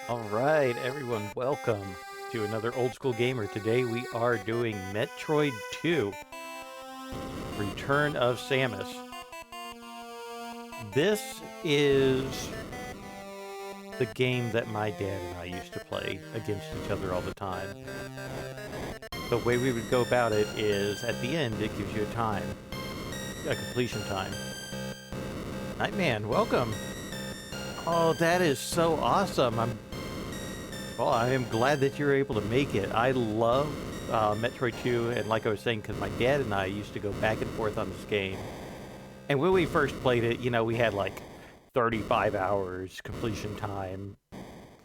Alright, everyone, welcome to another Old School Gamer. Today we are doing Metroid 2, Return of Samus. This is the game that my dad and I used to play against each other all the time. The way we would go about it is, at the end, it gives you a completion time. Nightman, welcome! Oh, that is so awesome! Well, I am glad that you're able to make it. I love Metroid 2, and like I was saying, because my dad and I used to go back and forth on this game. And when we first played it, you know, we had like 35 hours completion time.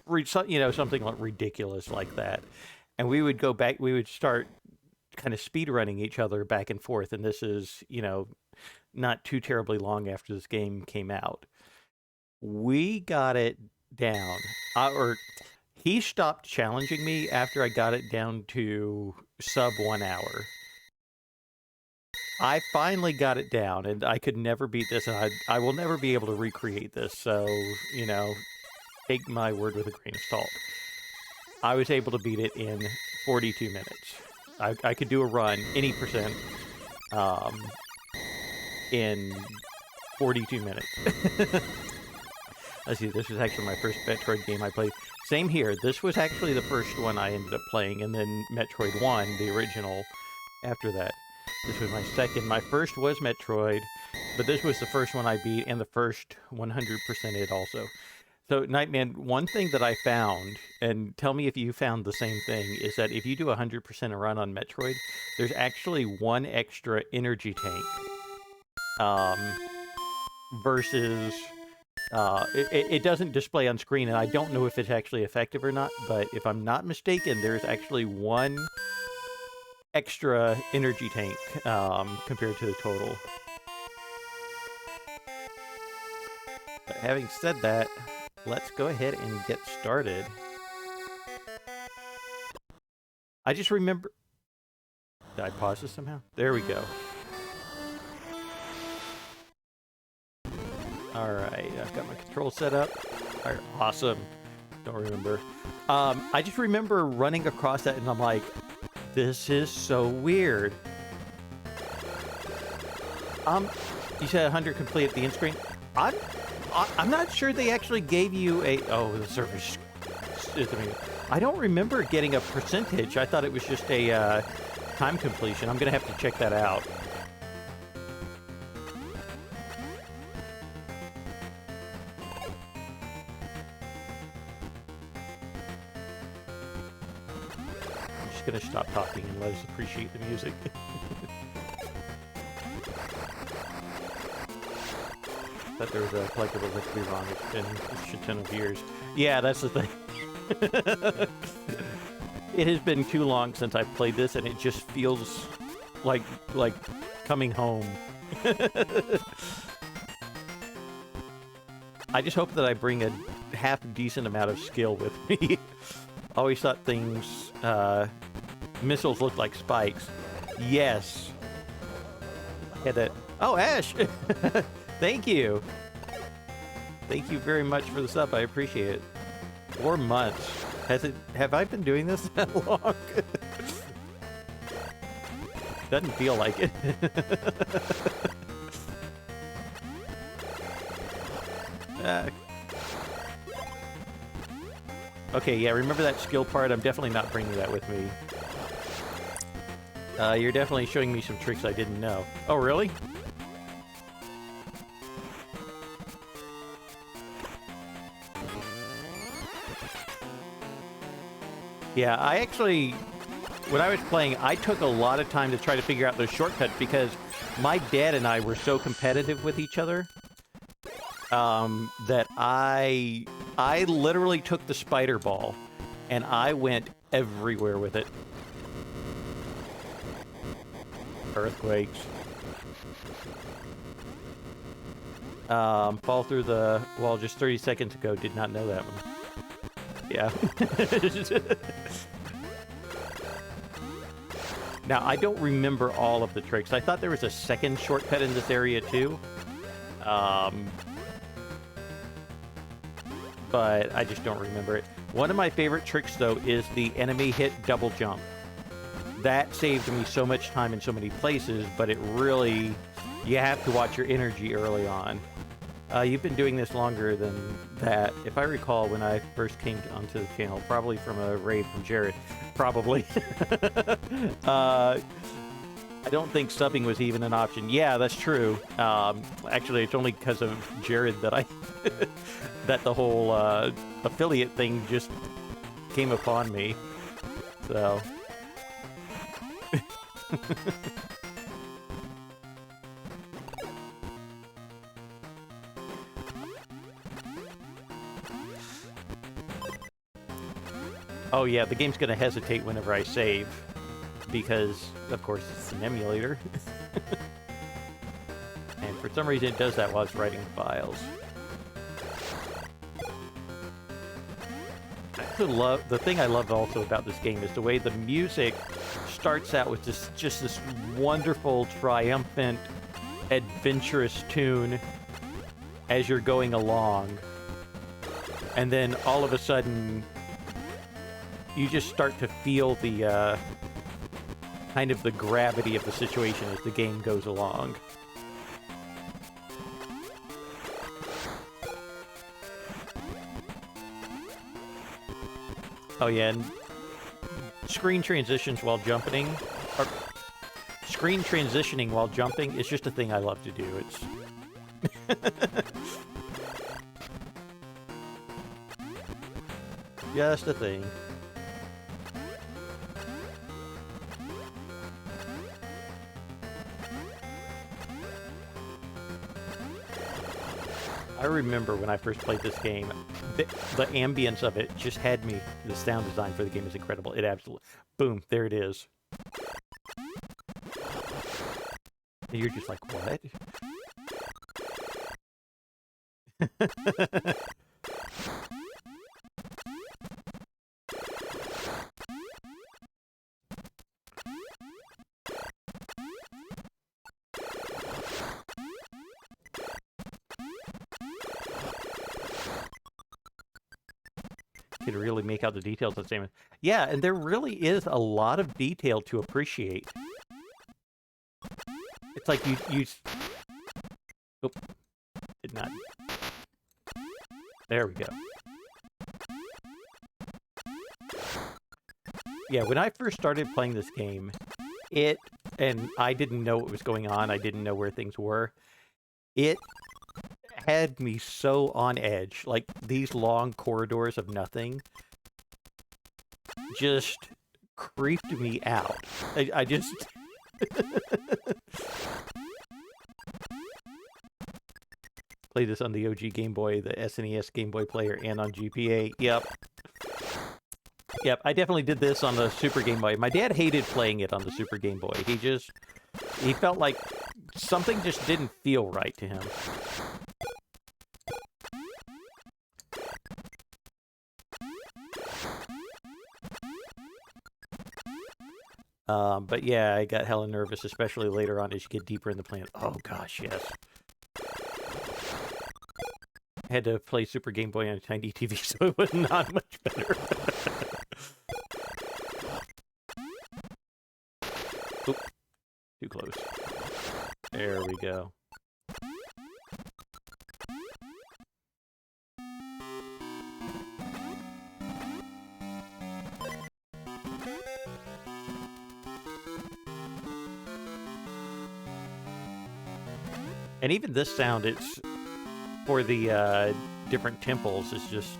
You know, something like ridiculous like that. And we would go back, we would start kind of speed running each other back and forth. And this is, you know, not too terribly long after this game came out. We got it down, he stopped challenging me after I got it down to sub 1 hour. I finally got it down, and I could never beat this, and I will never be able to recreate this, so, you know, take my word with a grain of salt. I was able to beat it in 42 minutes. I could do a run, any percent, in 42 minutes. Let's see, this was actually my first Metroid game I played. Same here. This was actually the first one I ended up playing, and then Metroid 1, the original, after that. This was my second. My first was Metroid, but this was the first one I beat, and the first 100%ed also. So, Nightman, one thing that I found, and tell me if you found the same thing, is that if you do 100% a run on Metroid, there's actually one extra energy tank, versus... it doesn't display on screen, and I don't know if it's actually effective or not, but if I'm not mistaken, there's actually one extra energy tank compared to the total. But having said that, let's go ahead and get started. I just remember... Did I pause this somehow? There we go. Alright, I've got my control set up. Alright, awesome. Don't remember. I just remember running across that and I'm like, this is so weird. You said 100 complete at the end screen? I'm not sure they actually gave you a... Oh, the server's... I don't remember getting a percentage. I thought it was just a time completion. I'm going to have to check that out. Gonna stop talking and let us appreciate the music. But there was a collectible that could be wrong. It's been a shit ton of years. Yeah, that's the thing. It has been too long since I've played this, and it just feels like coming home. I just hope that I bring a half decent amount of skill with me. Always thought things, missiles look like spikes. Yes. Had that. Oh, Ash! Thank you. Thank you very much for the sub. I appreciate it. 4 months. Have I been doing this that long? Doesn't feel like it. Okay, yeah, remember that skill part? I'm definitely not bringing that with me. You're definitely showing me some tricks I didn't know. Oh, really? Yeah, I actually... When I was playing, I took a lot of time to try to figure out those shortcuts because my dad and I were so competitive with each other that I literally took the spider ball and I went everywhere with it. Earthquakes. Fall through the wall just 30 seconds ago. Did not know that one. Yeah. Now, I don't remember all of the tricks. I thought there was a second shortcut in this area, too. But I just don't remember it. One of my favorite tricks, though, is the enemy hit double jump. That saved me so much time in so many places, but it really... You have to watch your energy early on. You've been doing this longer than that. If I recall, when I first came onto the channel, probably from a raid from Jared, probably. I don't think subbing was even an option. Yeah, that's true. Actually, it's only because of Jared that I... that the whole affiliate thing just came upon me. So... Oh yeah, the game's gonna hesitate whenever I save, because, of course, it's an emulator. And for some reason it does that while it's writing files. The thing I love also about this game is the way the music starts out with just this wonderful, triumphant, adventurous tune as you're going along. And then all of a sudden, you just start to feel the, kind of the gravity of the situation as the game goes along. Oh yeah, and screen transitions while jumping, or screen transitioning while jumping is just a thing I love to do. It's just a thing. I remember when I first played this game, the ambience of it just had me. The sound design for the game is incredible. It absolutely... Boom, there it is. And you're just like, what? Could really make out the details of the same. Yeah, and there really is a lot of detail to appreciate. It's like you... Oh, did not. There we go. Yeah, when I first started playing this game, and I didn't know what was going on, I didn't know where things were, it had me so on edge. Like, these long corridors of nothing just creeped me out. I just... Played this on the OG Game Boy, the SNES Game Boy player, and on GPA. Yep. Yep, I definitely did this on the Super Game Boy. My dad hated playing it on the Super Game Boy. He felt like something just didn't feel right to him. But yeah, I got hella nervous, especially later on as you get deeper in the planet. Oh gosh, yes. I had to play Super Game Boy on a tiny TV, so it was not much better. Oop, too close. There we go. And even this sound, it's for the different temples, is just...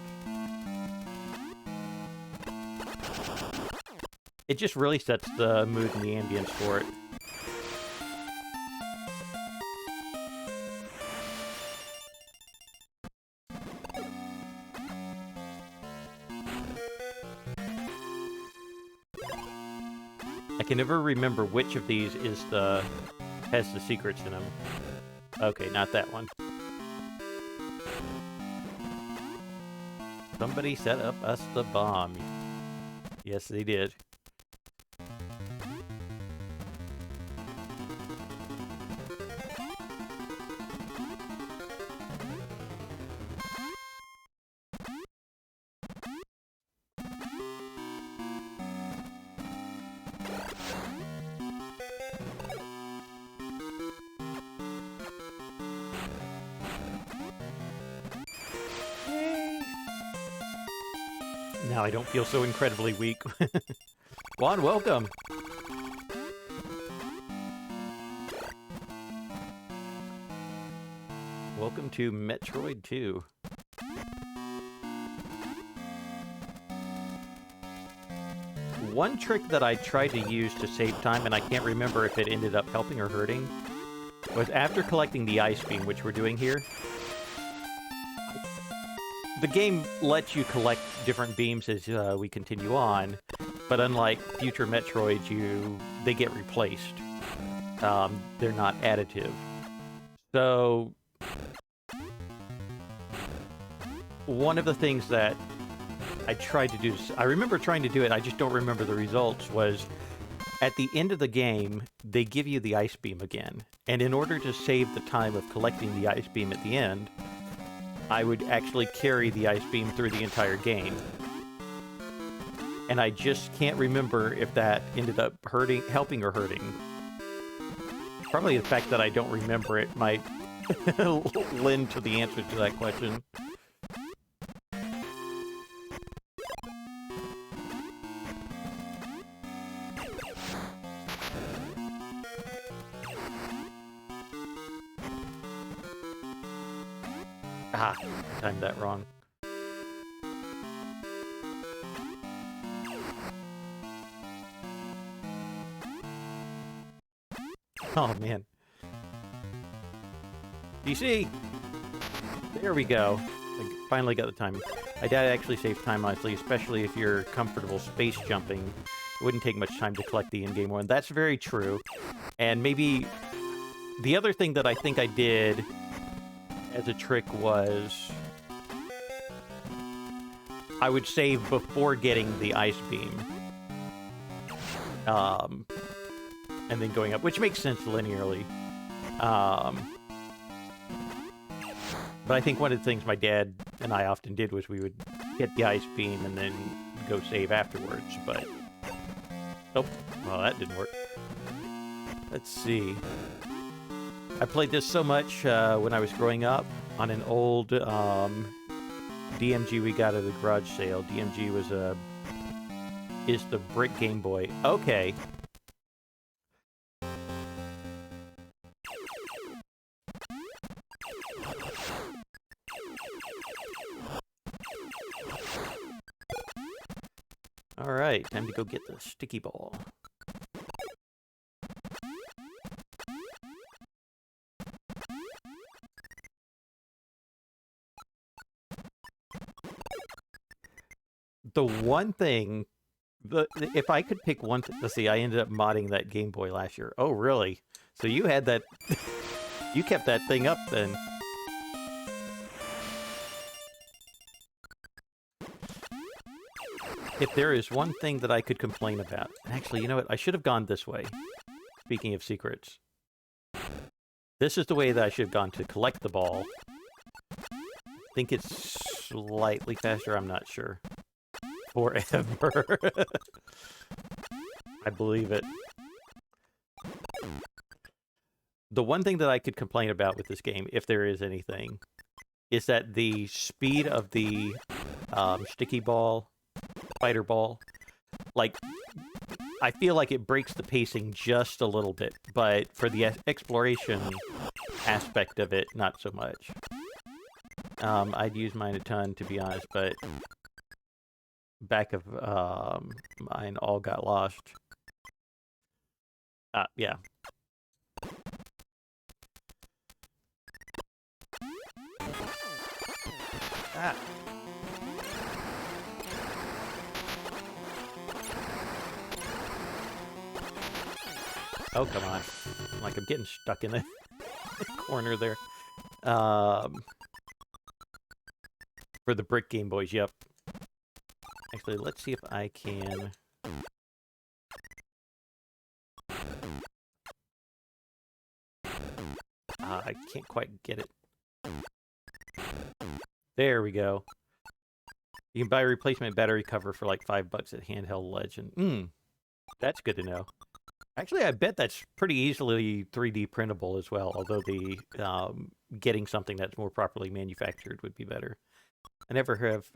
It just really sets the mood and the ambience for it. I can never remember which of these has the secrets in them. Okay, not that one. Somebody set up us the bomb. Yes, they did. Now I don't feel so incredibly weak. Juan, welcome! Welcome to Metroid 2. One trick that I tried to use to save time, and I can't remember if it ended up helping or hurting, was after collecting the ice beam, which we're doing here. The game lets you collect different beams as we continue on, but unlike future Metroids, they get replaced. They're not additive. So, one of the things that I tried to do, I remember trying to do it, I just don't remember the results, was at the end of the game, they give you the ice beam again. And in order to save the time of collecting the ice beam at the end, I would actually carry the ice beam through the entire game. And I just can't remember if that ended up helping or hurting. Probably the fact that I don't remember it might lend to the answer to that question. Ah, timed that wrong. Oh, man. DC! There we go. I finally got the time. I did actually save time, honestly, especially if you're comfortable space jumping. It wouldn't take much time to collect the in-game one. That's very true. And maybe the other thing that I think I did as a trick was I would save before getting the ice beam. And then going up, which makes sense linearly. But I think one of the things my dad and I often did was we would get the ice beam and then go save afterwards, but... Oh, well, that didn't work. Let's see. I played this so much when I was growing up on an old DMG we got at a garage sale. DMG is the brick Game Boy. Okay. Alright, time to go get the sticky ball. The one thing, if I could pick one, let's see, I ended up modding that Game Boy last year. Oh, really? So you had that, you kept that thing up then. If there is one thing that I could complain about, actually, you know what? I should have gone this way. Speaking of secrets. This is the way that I should have gone to collect the ball. I think it's slightly faster, I'm not sure. Forever. I believe it. The one thing that I could complain about with this game, if there is anything, is that the speed of the sticky ball, spider ball, like, I feel like it breaks the pacing just a little bit, but for the exploration aspect of it, not so much. I'd use mine a ton, to be honest, but back of mine all got lost. Yeah. Ah. Oh, come on. Like, I'm getting stuck in the corner there. For the brick Game Boys, yep. Actually, let's see if I can... I can't quite get it. There we go. You can buy a replacement battery cover for like $5 at Handheld Legend. That's good to know. Actually, I bet that's pretty easily 3D printable as well, although the getting something that's more properly manufactured would be better. I never have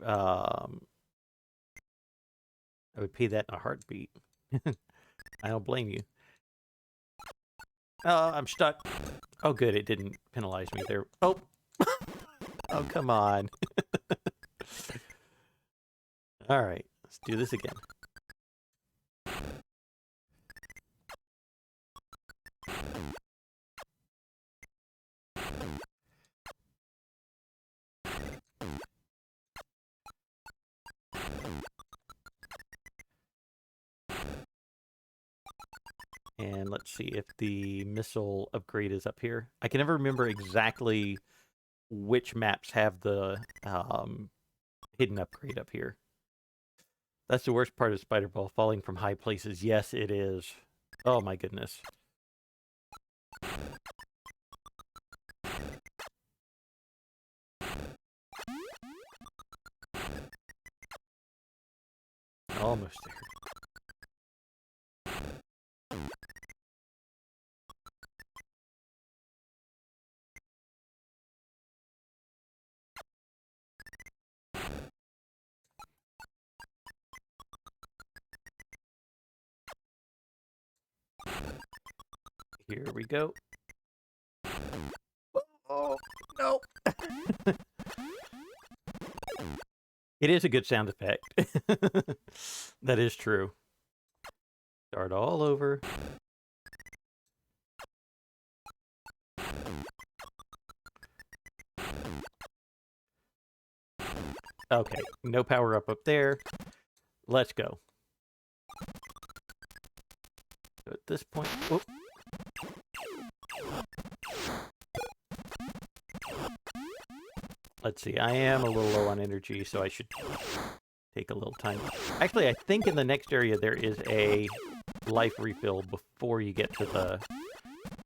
I would pay that in a heartbeat. I don't blame you. Oh, I'm stuck. Oh, good. It didn't penalize me there. Oh. Oh, come on. All right. Let's do this again. And let's see if the missile upgrade is up here. I can never remember exactly which maps have the hidden upgrade up here. That's the worst part of Spider Ball, falling from high places. Yes, it is. Oh my goodness. Almost there. Here we go. Oh, no. It is a good sound effect. That is true. Start all over. Okay, no power up there. Let's go. So at this point, whoop. Let's see, I am a little low on energy, so I should take a little time. Actually, I think in the next area there is a life refill before you get to the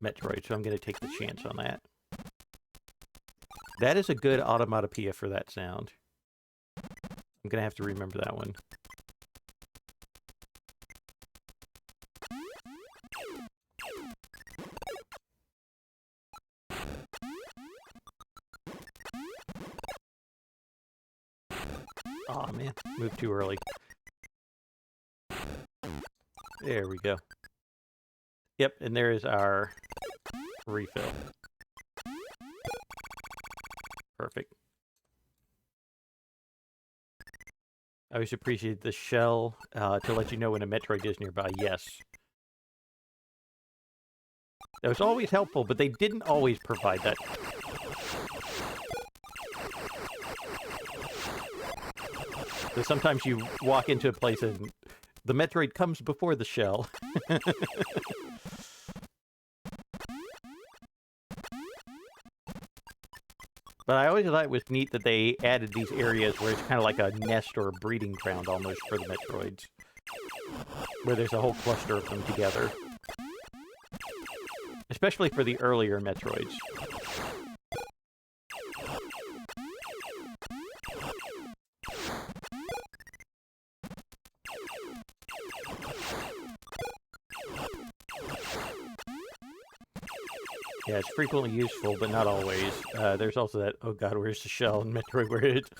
Metroid, so I'm going to take the chance on that. That is a good automatopoeia for that sound. I'm going to have to remember that one. Aw, man. Moved too early. There we go. Yep, and there is our refill. Perfect. I always appreciate the shell to let you know when a Metroid is nearby. Yes. That was always helpful, but they didn't always provide that. So sometimes you walk into a place and the Metroid comes before the shell. But I always thought it was neat that they added these areas where it's kind of like a nest or a breeding ground almost for the Metroids. Where there's a whole cluster of them together. Especially for the earlier Metroids. Yeah, it's frequently useful, but not always. There's also that, oh god, where's the shell in Metroid? Where is it?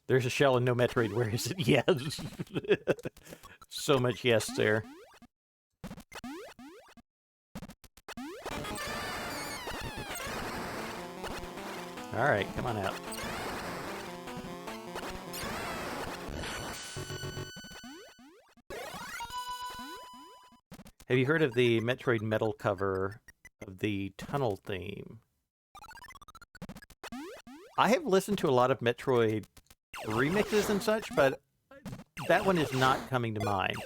There's a shell and no Metroid, where is it? Yes! So much yes there. Alright, come on out. Have you heard of the Metroid metal cover of the tunnel theme? I have listened to a lot of Metroid remixes and such, but that one is not coming to mind.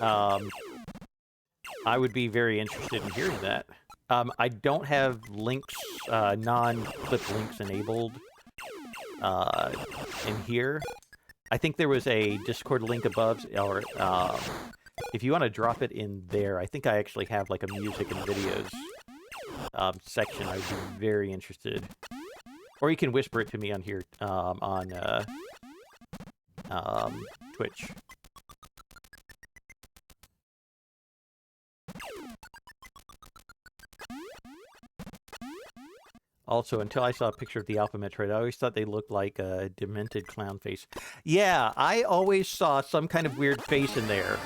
I would be very interested in hearing that. I don't have links, non-clip links enabled in here. I think there was a Discord link above, or if you want to drop it in there, I think I actually have like a music and videos section. I'd be very interested. Or you can whisper it to me on here, on Twitch. Also, until I saw a picture of the Alpha Metroid, I always thought they looked like a demented clown face. Yeah, I always saw some kind of weird face in there.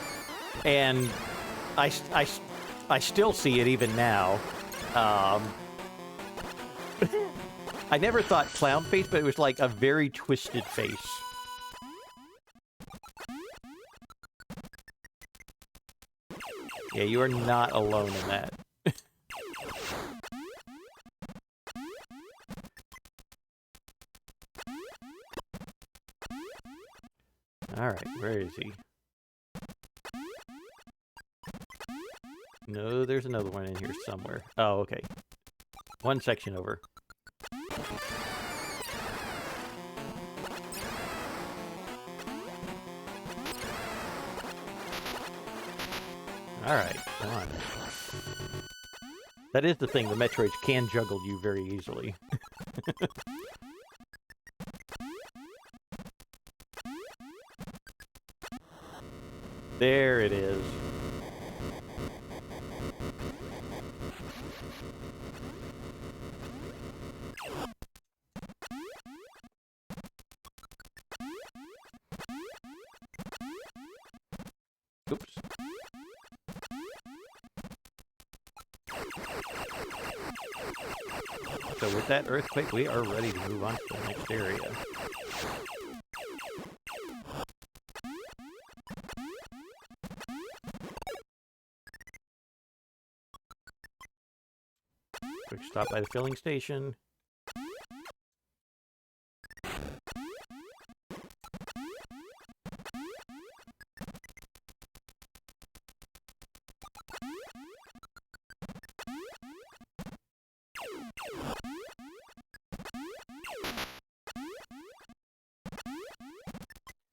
And I still see it even now. I never thought clown face, but it was like a very twisted face. Yeah, you are not alone in that. Alright, where is he? No, there's another one in here somewhere. Oh, okay. One section over. Alright, come on. That is the thing, the Metroids can juggle you very easily. There it is. Oops. So with that earthquake, we are ready to move on to the next area. Quick stop by the filling station.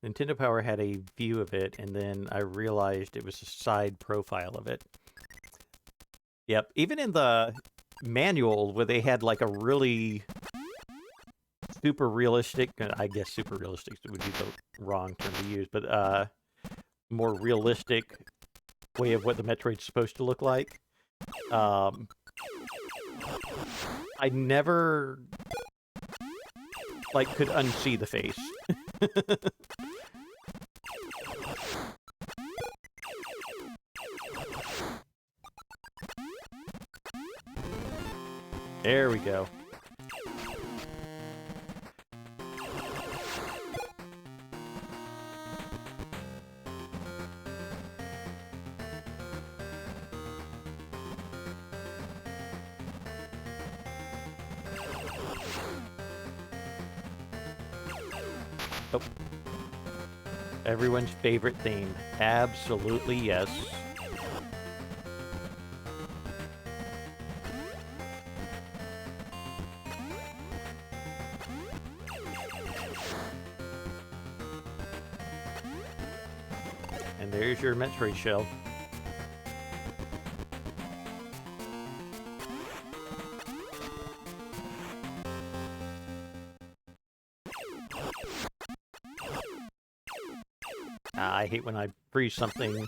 Nintendo Power had a view of it, and then I realized it was a side profile of it. Yep, even in the manual where they had like a really super realistic, I guess super realistic would be the wrong term to use, but more realistic way of what the Metroid's supposed to look like. I never like could unsee the face. There we go. Oh. Everyone's favorite theme. Absolutely yes. And there's your Metroid shell. I hate when I freeze something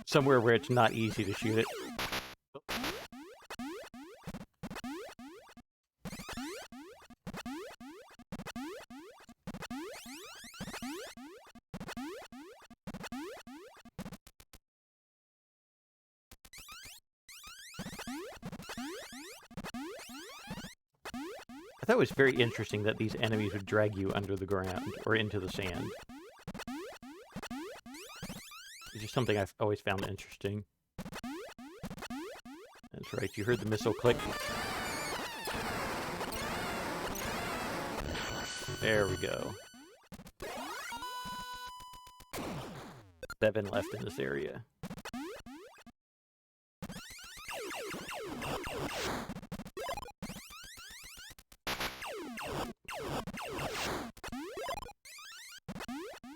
somewhere where it's not easy to shoot it. I thought it was very interesting that these enemies would drag you under the ground or into the sand. It's just something I've always found interesting. That's right, you heard the missile click. There we go. 7 left in this area.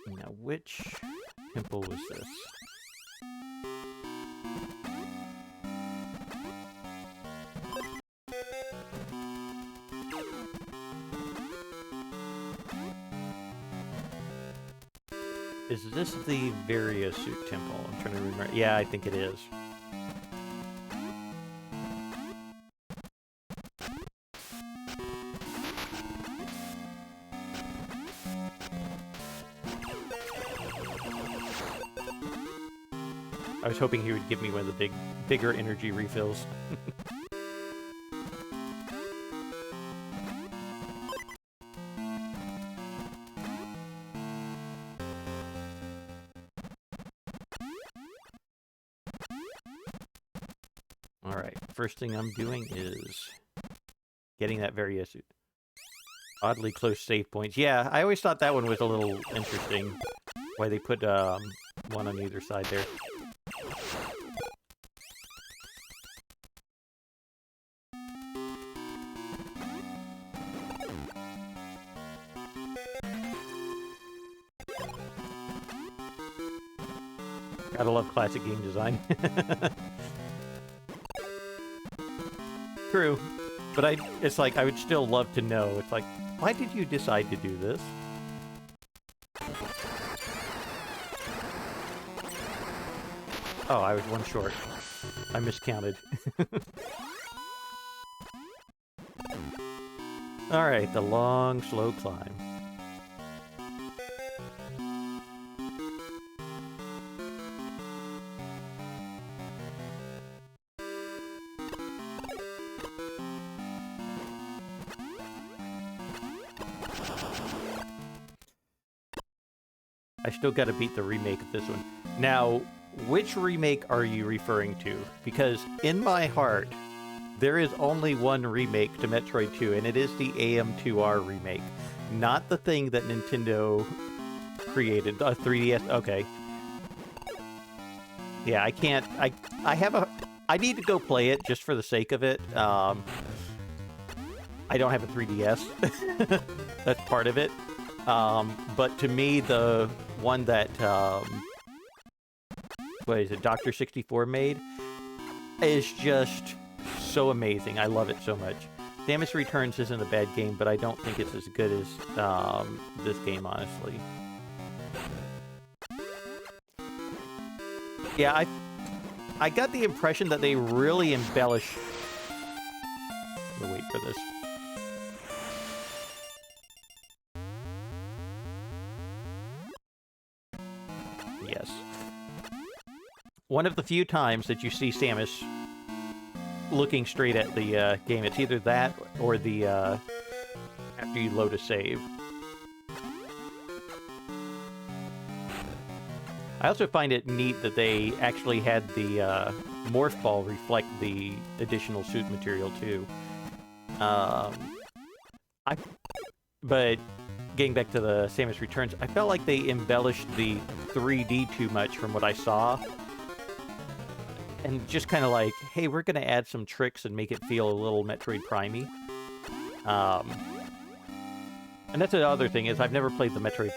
Now, which temple was this? Is this the Varia Suit Temple? I'm trying to remember. Yeah, I think it is. hoping he would give me one of the bigger energy refills. Alright, first thing I'm doing is getting that various oddly close save points. Yeah, I always thought that one was a little interesting. Why they put one on either side there. Gotta love classic game design. True. But it's like, I would still love to know. It's like, why did you decide to do this? Oh, I was one short. I miscounted. Alright, the long, slow climb. I still gotta beat the remake of this one. Now, which remake are you referring to? Because in my heart, there is only one remake to Metroid 2, and it is the AM2R remake. Not the thing that Nintendo created, 3DS, okay. Yeah, I can't, I need to go play it just for the sake of it. I don't have a 3DS. That's part of it. But to me, the one that, what is it, Dr. 64 made, is just so amazing. I love it so much. Samus Returns isn't a bad game, but I don't think it's as good as this game, honestly. Yeah, I got the impression that they really embellish... I'm gonna wait for this. Yes. One of the few times that you see Samus looking straight at the game, it's either that or the after you load a save. I also find it neat that they actually had the morph ball reflect the additional suit material too. But getting back to the Samus Returns, I felt like they embellished the 3D too much from what I saw. And just kind of like, hey, we're going to add some tricks and make it feel a little Metroid Prime-y. And that's the other thing, is I've never played the Metroid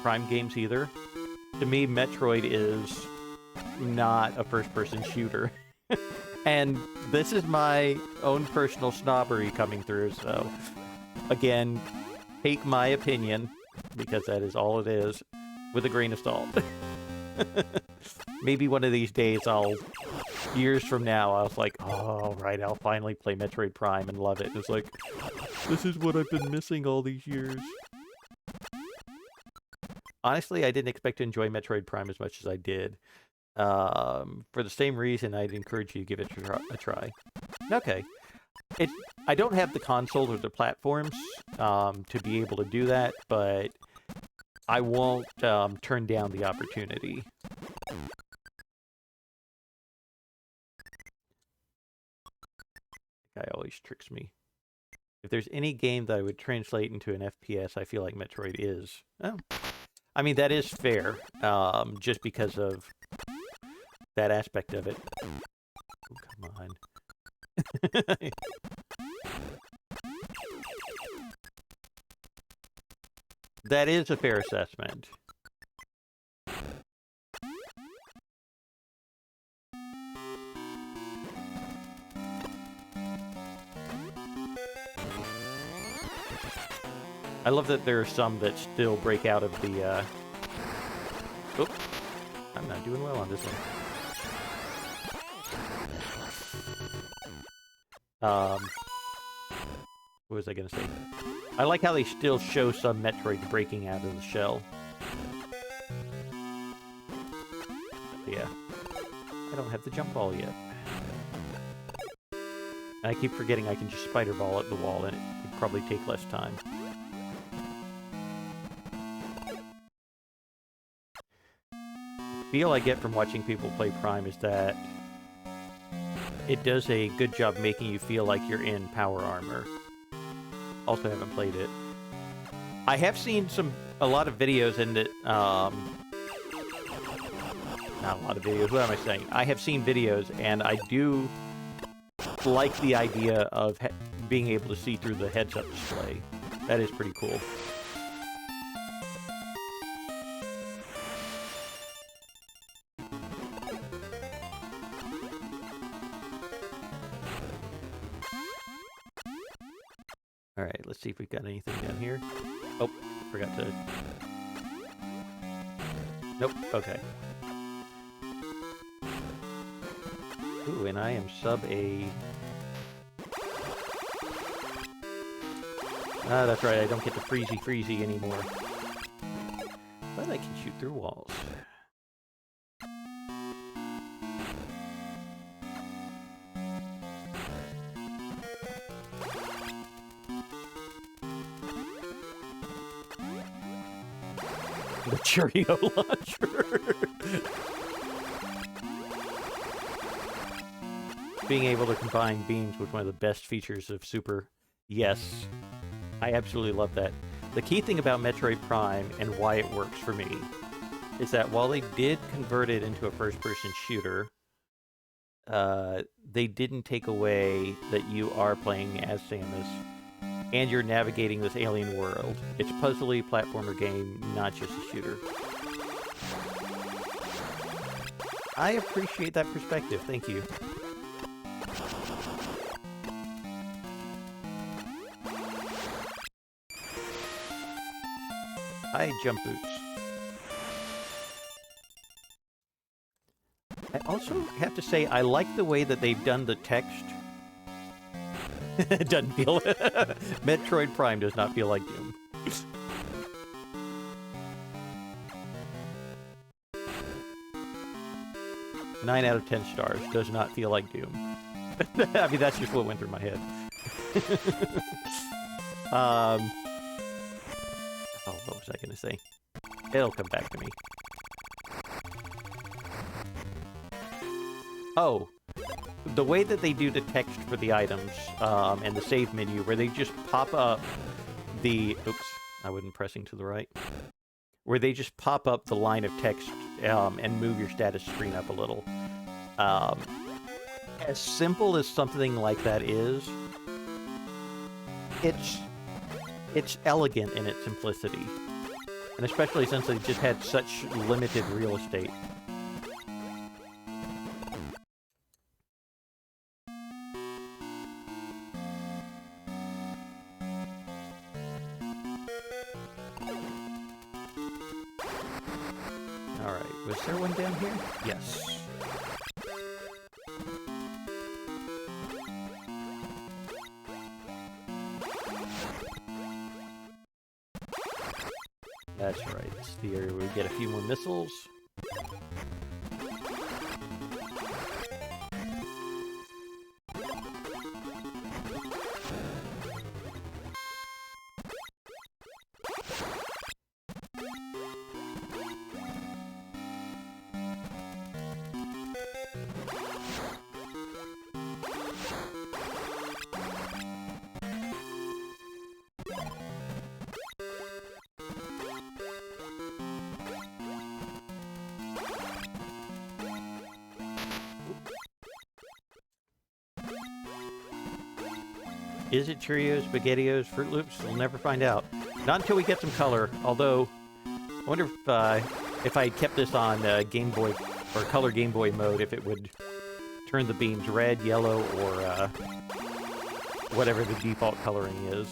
Prime games either. To me, Metroid is not a first-person shooter. And this is my own personal snobbery coming through, so... Again, take my opinion, because that is all it is, with a grain of salt. Maybe one of these days years from now, I was like, oh, right, I'll finally play Metroid Prime and love it. And it's like, this is what I've been missing all these years. Honestly, I didn't expect to enjoy Metroid Prime as much as I did. For the same reason, I'd encourage you to give it a try. Okay. I don't have the console or the platforms to be able to do that, but I won't turn down the opportunity. Guy always tricks me. If there's any game that I would translate into an FPS, I feel like Metroid is. Oh. I mean, that is fair, just because of that aspect of it. Oh, come on. That is a fair assessment. I love that there are some that still break out of the, Oop. I'm not doing well on this one. What was I gonna say? I like how they still show some Metroid breaking out of the shell. Yeah. don't have the jump ball yet. And I keep forgetting I can just spider ball at the wall, and it would probably take less time. The feel I get from watching people play Prime is that it does a good job making you feel like you're in power armor. Also haven't played it. I have seen a lot of videos in it, not a lot of videos, what am I saying? I have seen videos, and I do like the idea of being able to see through the heads-up display. That is pretty cool. Alright, let's see if we've got anything down here. Oh, forgot to... Nope, okay. Ooh, and I am sub-A... Ah, that's right, I don't get the freezy anymore. But I can shoot through walls. The Cheerio launcher! Being able to combine beams was one of the best features of Super. Yes. I absolutely love that. The key thing about Metroid Prime and why it works for me is that while they did convert it into a first-person shooter, they didn't take away that you are playing as Samus and you're navigating this alien world. It's a puzzly platformer game, not just a shooter. I appreciate that perspective, thank you. Hi, jump boots. I also have to say, I like the way that they've done the text. It doesn't feel... Metroid Prime does not feel like Doom. 9 out of 10 stars. Does not feel like Doom. I mean, that's just what went through my head. Oh, what was I going to say? It'll come back to me. Oh, the way that they do the text for the items and the save menu, where they just pop up the... Oops, I wasn't pressing to the right. Where they just pop up the line of text and move your status screen up a little. As simple as something like that is, it's elegant in its simplicity. And especially since they just had such limited real estate. Alright, was there one down here? Yes. That's right, it's the area where we get a few more missiles. Is it Cheerios, SpaghettiOs, Fruit Loops? We'll never find out. Not until we get some color, although I wonder if I kept this on Game Boy, or Color Game Boy mode, if it would turn the beams red, yellow, or whatever the default coloring is.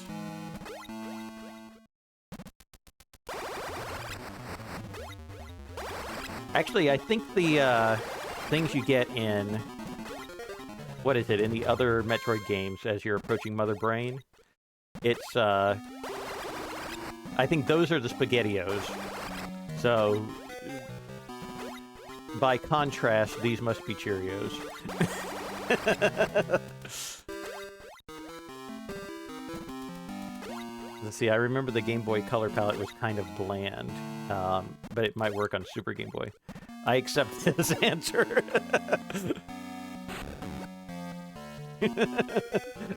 Actually, I think the things you get in... What is it? In the other Metroid games, as you're approaching Mother Brain, it's, I think those are the SpaghettiOs. So, by contrast, these must be Cheerios. Let's see, I remember the Game Boy Color palette was kind of bland, but it might work on Super Game Boy. I accept this answer.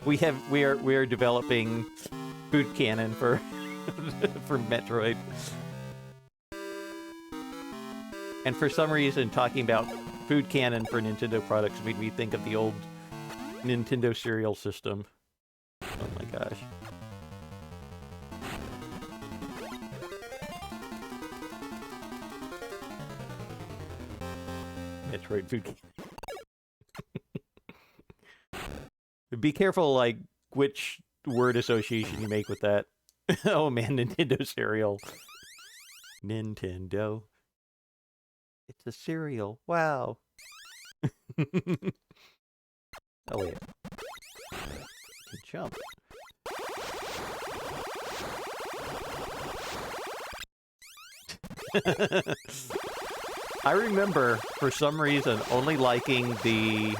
we are developing food canon for for Metroid. And for some reason, talking about food canon for Nintendo products made me think of the old Nintendo cereal system. Oh my gosh. Metroid food canon. Be careful, like, which word association you make with that. Oh man, Nintendo cereal. Nintendo. It's a cereal. Wow. Oh wait. I can jump. I remember, for some reason, only liking the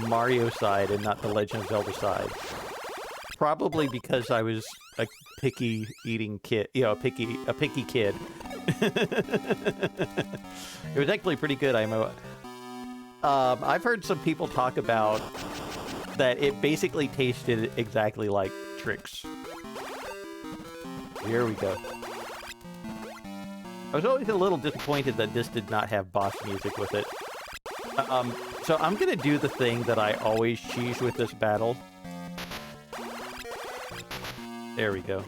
Mario side and not the Legend of Zelda side. Probably because I was a picky eating kid, you know, a picky kid. It was actually pretty good. I've heard some people talk about that it basically tasted exactly like Trix. Here we go. I was always a little disappointed that this did not have boss music with it. So I'm gonna do the thing that I always cheese with this battle. There we go.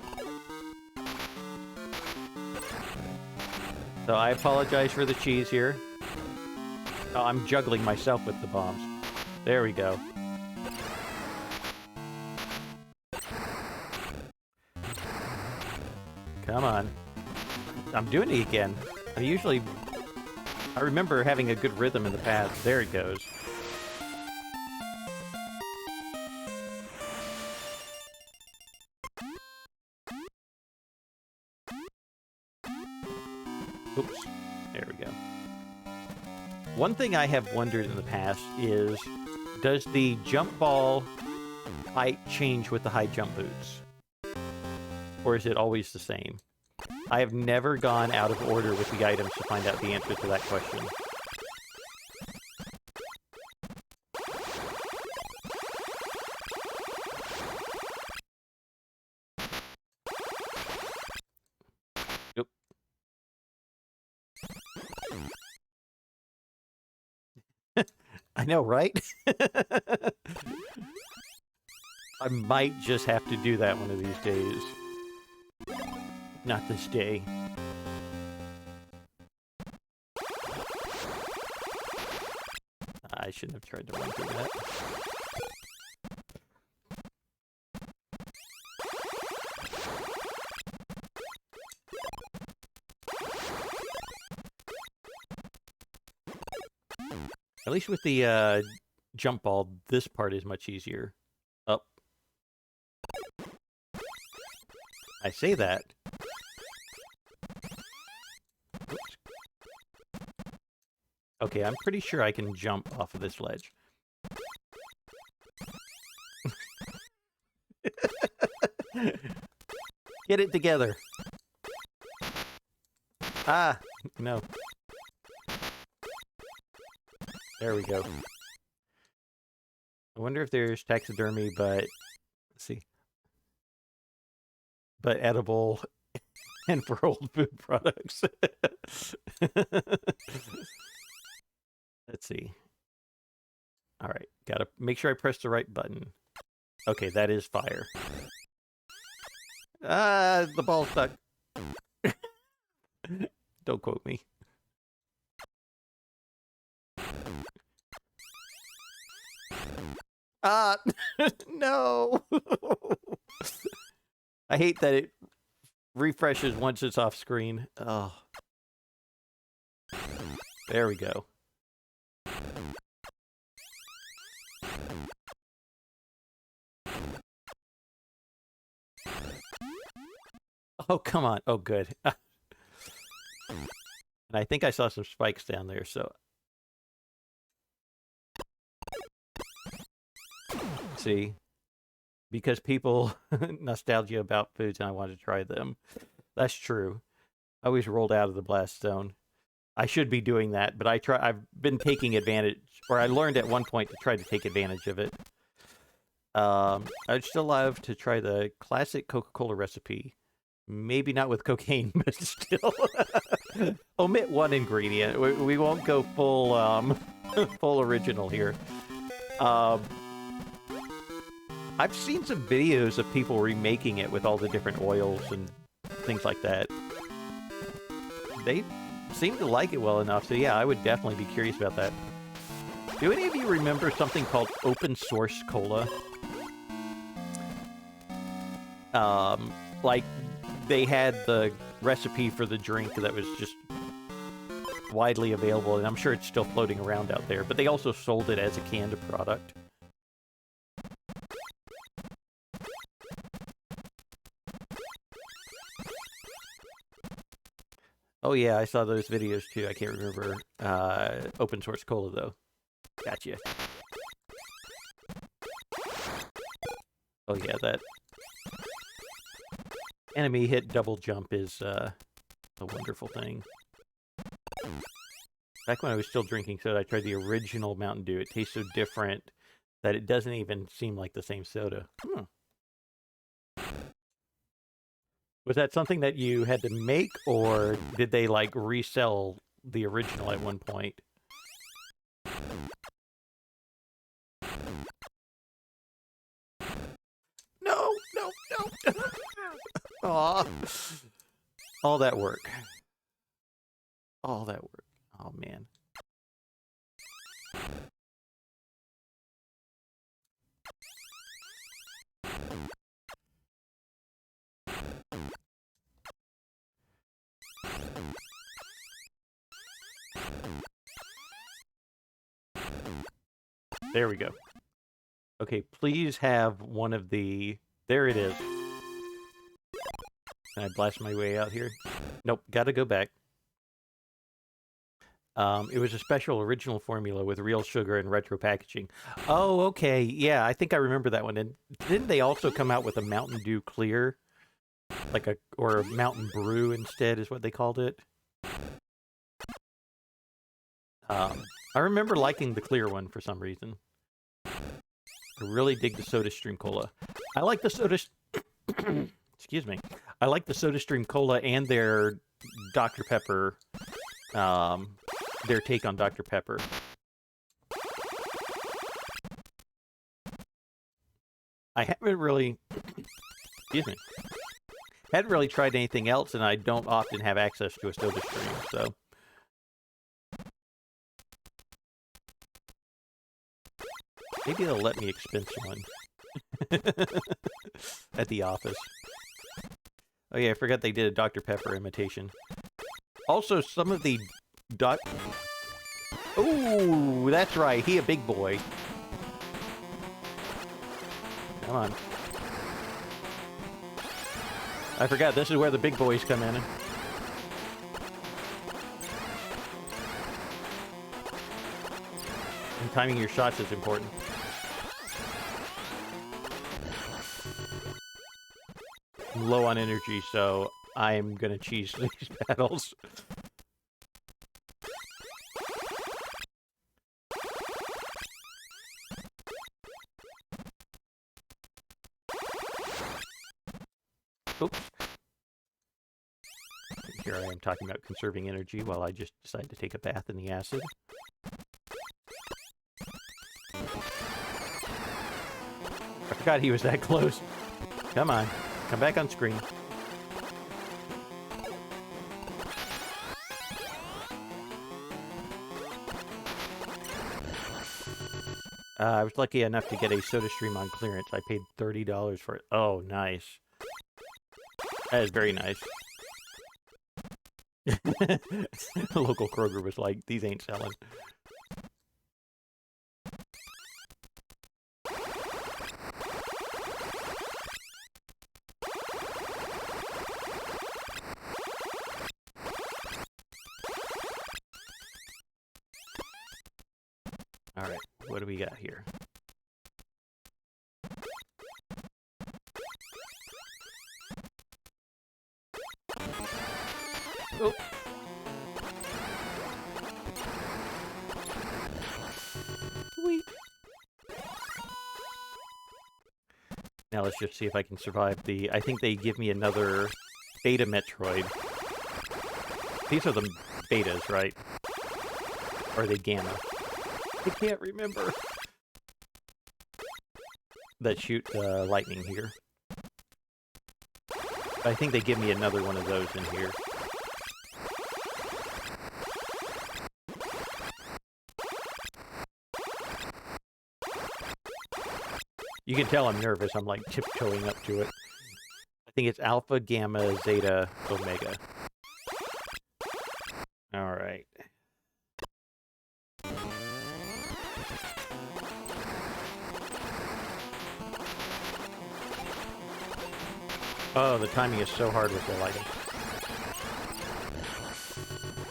So I apologize for the cheese here. Oh, I'm juggling myself with the bombs. There we go. Come on. I'm doing it again. I remember having a good rhythm in the past. There it goes. Oops. There we go. One thing I have wondered in the past is, does the jump ball height change with the high jump boots? Or is it always the same? I have never gone out of order with the items to find out the answer to that question. Nope. I know, right? I might just have to do that one of these days. Not this day. I shouldn't have tried to run through that. At least with the jump ball, this part is much easier. Up. I say that. Oops. Okay, I'm pretty sure I can jump off of this ledge. Get it together. Ah, no. There we go. I wonder if there's taxidermy, but let's see. But edible and for old food products. Let's see. All right, gotta make sure I press the right button. Okay, that is fire. Ah, the ball's stuck. Don't quote me. Ah, no. I hate that it refreshes once it's off screen. Oh. There we go. Oh, come on. Oh, good. And I think I saw some spikes down there, so See, because people nostalgia about foods and I want to try them. That's true. I always rolled out of the blast zone. I should be doing that, but I've been taking advantage, or I learned at one point to try to take advantage of it. I'd still love to try the classic Coca-Cola recipe. Maybe not with cocaine, but still. Omit one ingredient. We won't go full full original here. I've seen some videos of people remaking it with all the different oils and things like that. They seem to like it well enough, so yeah, I would definitely be curious about that. Do any of you remember something called open source cola? Like, they had the recipe for the drink that was just widely available, and I'm sure it's still floating around out there, but they also sold it as a canned product. Oh yeah, I saw those videos too. I can't remember. Open source cola, though. Gotcha. Oh yeah, that enemy hit double jump is a wonderful thing. Back when I was still drinking soda, I tried the original Mountain Dew. It tastes so different that it doesn't even seem like the same soda. Was that something that you had to make, or did they, like, resell the original at one point? No, no, no! Aw. All that work. All that work. Oh, man. There we go. Okay, please have one of the... There it is. Can I blast my way out here? Nope, gotta go back. It was a special original formula with real sugar and retro packaging. Oh, okay. Yeah, I think I remember that one. And didn't they also come out with a Mountain Dew Clear? Or a Mountain Brew instead is what they called it. I remember liking the clear one for some reason. I really dig the SodaStream Cola. I like the excuse me. I like the SodaStream Cola and their Dr. Pepper, their take on Dr. Pepper. I haven't really, excuse me, hadn't really tried anything else, and I don't often have access to a SodaStream, so. Maybe they'll let me expense one at the office. Oh yeah, I forgot they did a Dr. Pepper imitation. Also, some of the Ooh, that's right. He a big boy. Come on. I forgot, this is where the big boys come in. And timing your shots is important. I'm low on energy, so I'm gonna cheese these battles. Oops. Here I am talking about conserving energy while I just decide to take a bath in the acid. I forgot he was that close. Come on. Come back on screen. I was lucky enough to get a SodaStream on clearance. I paid $30 for it. Oh, nice. That is very nice. The local Kroger was like, these ain't selling. Alright, what do we got here? Oh. Sweet. Now let's just see if I can survive the... I think they give me another beta Metroid. These are the betas, right? Or are they gamma? I can't remember. That shoot lightning here. I think they give me another one of those in here. You can tell I'm nervous. I'm like tiptoeing up to it. I think it's Alpha, Gamma, Zeta, Omega. Alright. Oh, the timing is so hard with the lighting.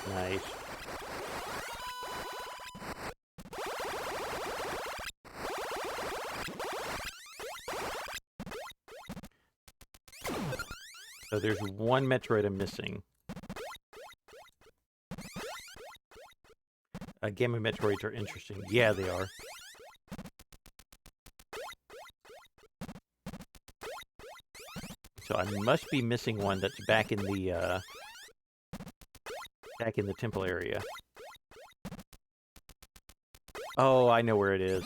Nice. So there's one Metroid I'm missing. Gamma Metroids are interesting. Yeah, they are. So I must be missing one that's back in the temple area. Oh, I know where it is.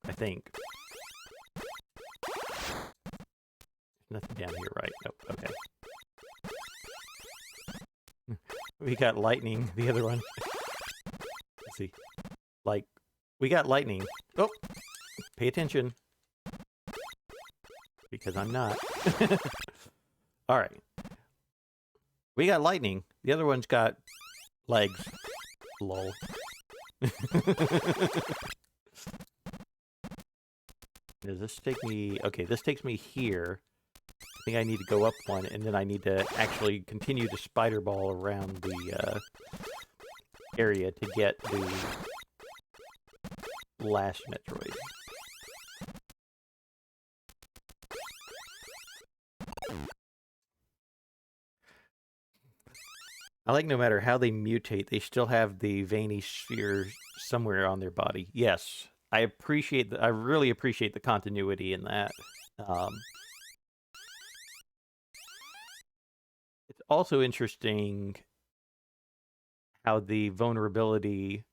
I think. Nothing down here, right? Nope, okay. We got lightning, the other one. Let's see. Like, we got lightning. Oh! Pay attention. Because I'm not. Alright. We got lightning. The other one's got legs. Lol. Does this take me... Okay, this takes me here. I think I need to go up one, and then I need to actually continue to spider ball around the area to get the last Metroid. I like no matter how they mutate, they still have the veiny sphere somewhere on their body. Yes, I appreciate I really appreciate the continuity in that. It's also interesting how the vulnerability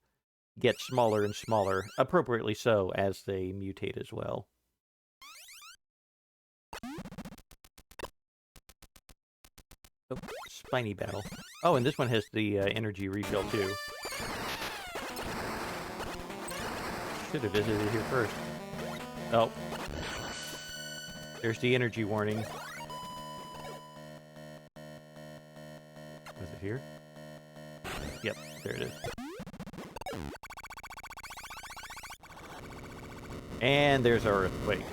gets smaller and smaller, appropriately so, as they mutate as well. Oh, spiny battle. Oh, and this one has the energy refill too. Should have visited here first. Oh. There's the energy warning. Was it here? Yep, there it is. And there's our earthquake.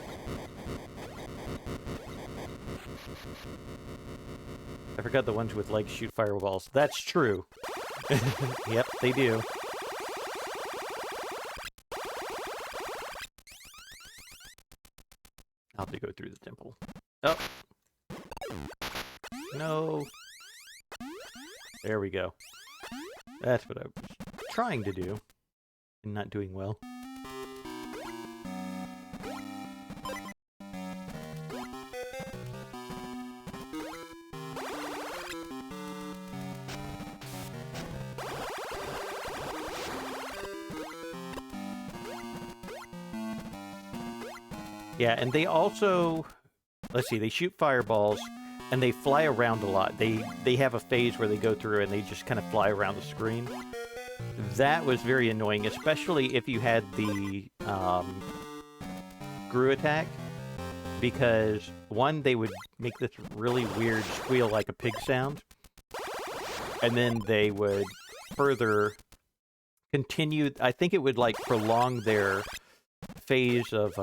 I forgot the ones with legs shoot fireballs. That's true. Yep, they do. I'll have to go through the temple. Oh! No! There we go. That's what I was trying to do, and not doing well. Yeah, and they also, let's see, they shoot fireballs, and they fly around a lot. They have a phase where they go through and they just kind of fly around the screen. That was very annoying, especially if you had the Gru attack, because one, they would make this really weird squeal like a pig sound, and then they would further continue, I think it would like prolong their phase of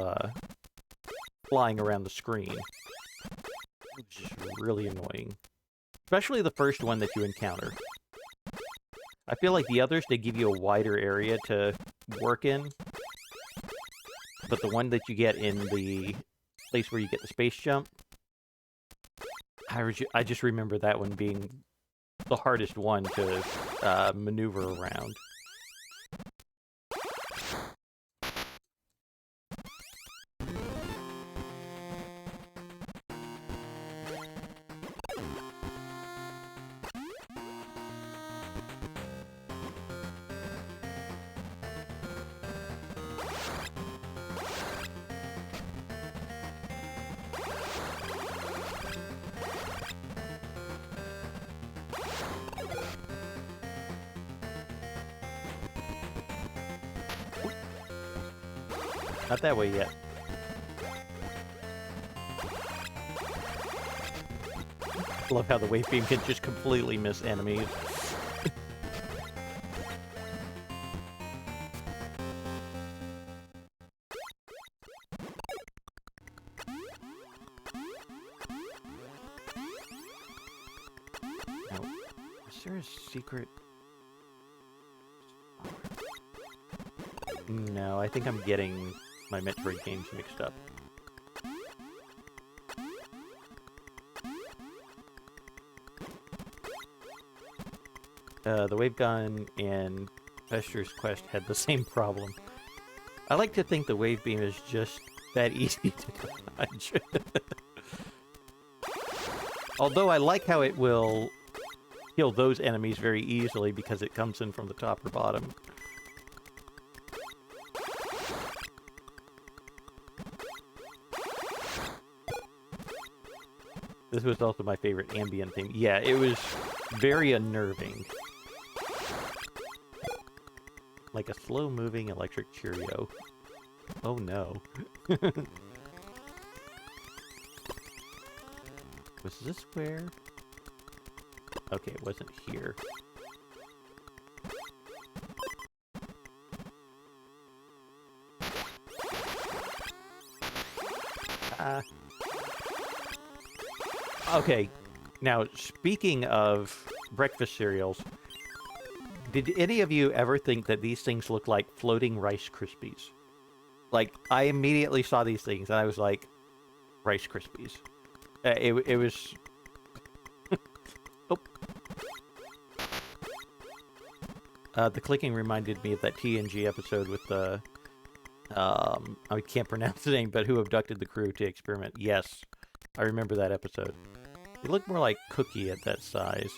flying around the screen. Which is really annoying. Especially the first one that you encounter. I feel like the others, they give you a wider area to work in. But the one that you get in the place where you get the space jump, I just remember that one being the hardest one to maneuver around. Not that way yet. Love how the wave beam can just completely miss enemies. Now, is there a secret? No, I think I'm getting my Metroid games mixed up. The wave gun and Chester's Quest had the same problem. I like to think the wave beam is just that easy to dodge. Although I like how it will kill those enemies very easily because it comes in from the top or bottom. This was also my favorite ambient theme. Yeah, it was very unnerving. Like a slow-moving electric Cheerio. Oh no. Was this where? Okay, it wasn't here. Okay, now speaking of breakfast cereals, did any of you ever think that these things look like floating Rice Krispies? Like, I immediately saw these things and I was like, Rice Krispies. It was... oh. The clicking reminded me of that TNG episode with the... I can't pronounce the name, but who abducted the crew to experiment. Yes, I remember that episode. They look more like Cookie at that size.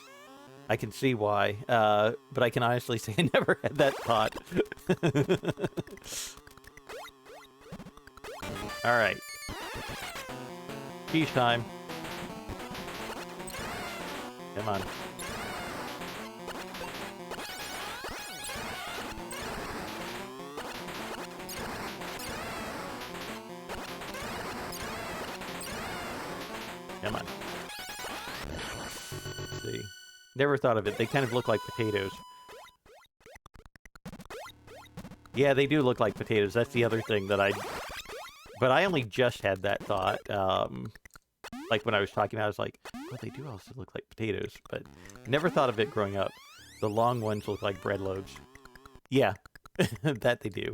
I can see why, but I can honestly say I never had that thought. Alright. Peace time. Come on. Come on. Let's see. Never thought of it. They kind of look like potatoes. Yeah, they do look like potatoes. That's the other thing that But I only just had that thought. Like when I was talking about it, I was like, oh, they do also look like potatoes. But never thought of it growing up. The long ones look like bread loaves. Yeah, that they do.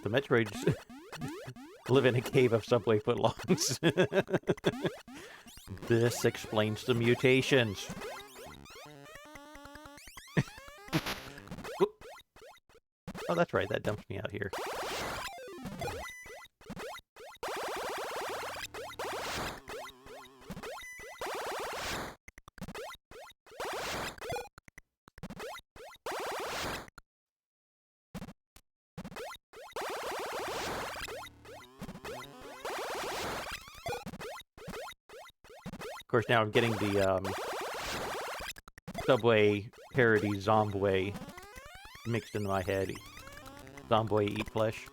The Metroids live in a cave of subway footlongs. This explains the mutations. Oh, that's right. That dumps me out here. Of course, now I'm getting the Subway parody Zombway mixed into my head. Zombway Eat Flesh.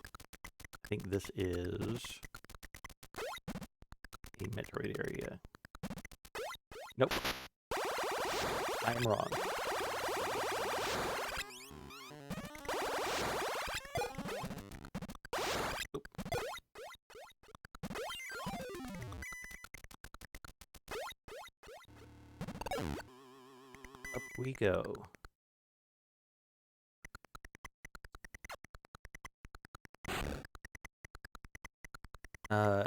I think this is a Metroid area. Nope. I am wrong. Oop. Up we go.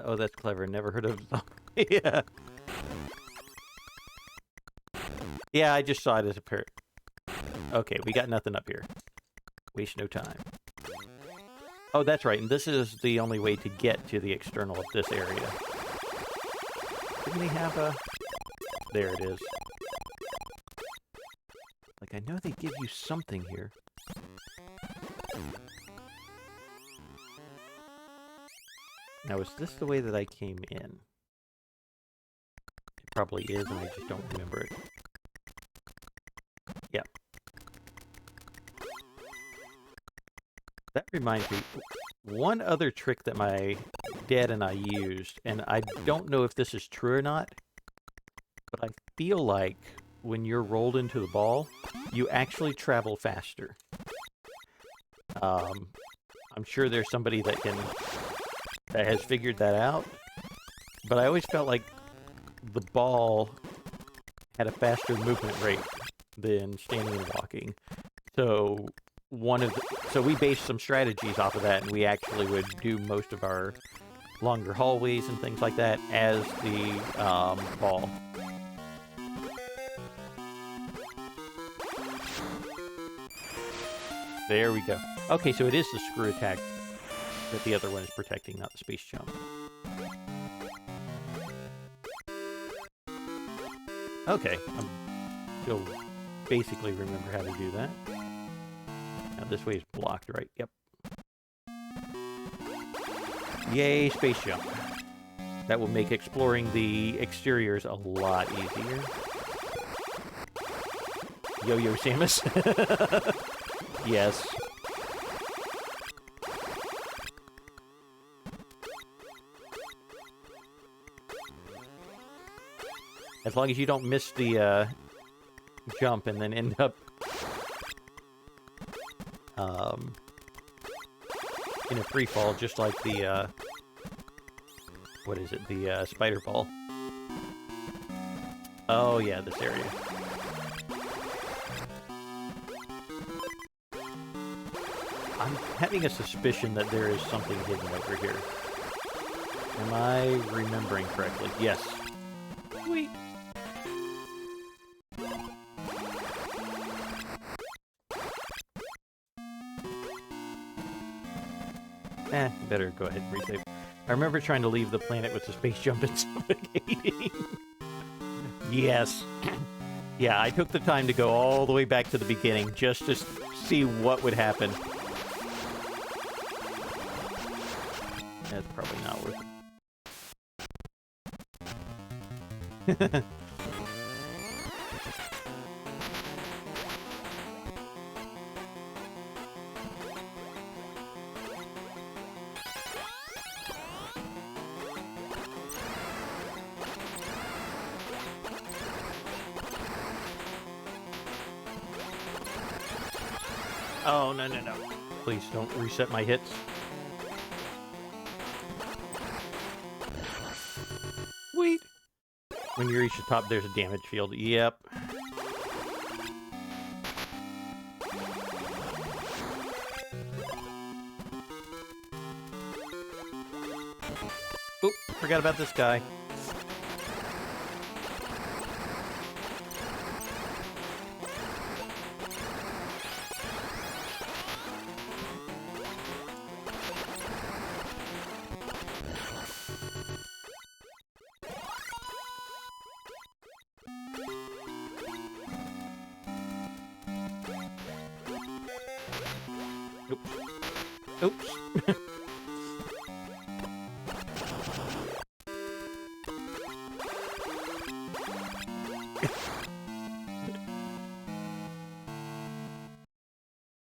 Oh, that's clever. Never heard of... yeah. Yeah, I just saw it as a pair. Okay, we got nothing up here. Waste no time. Oh, that's right, and this is the only way to get to the external of this area. Didn't they have a... There it is. Like, I know they give you something here. Now, is this the way that I came in? It probably is, and I just don't remember it. Yep. That reminds me, one other trick that my dad and I used, and I don't know if this is true or not, but I feel like when you're rolled into the ball, you actually travel faster. I'm sure there's somebody that has figured that out, but I always felt like the ball had a faster movement rate than standing and walking. So we based some strategies off of that, and we actually would do most of our longer hallways and things like that as the ball. There we go. Okay, so it is the screw attack that the other one is protecting, not the space jump. Okay, I still basically remember how to do that. Now this way is blocked, right? Yep. Yay, space jump. That will make exploring the exteriors a lot easier. Yo-yo Samus. Yes. As long as you don't miss the jump and then end up in a free fall, just like the what is it? The spider ball. Oh yeah, this area. I'm having a suspicion that there is something hidden over here. Am I remembering correctly? Yes. Sweet. Better go ahead and resave. I remember trying to leave the planet with the space jump and suffocating. Yes. Yeah, I took the time to go all the way back to the beginning just to see what would happen. That's probably not worth it. Oh, no, no, no. Please don't reset my hits. Sweet. When you reach the top, there's a damage field. Yep. Oop, forgot about this guy. Oops.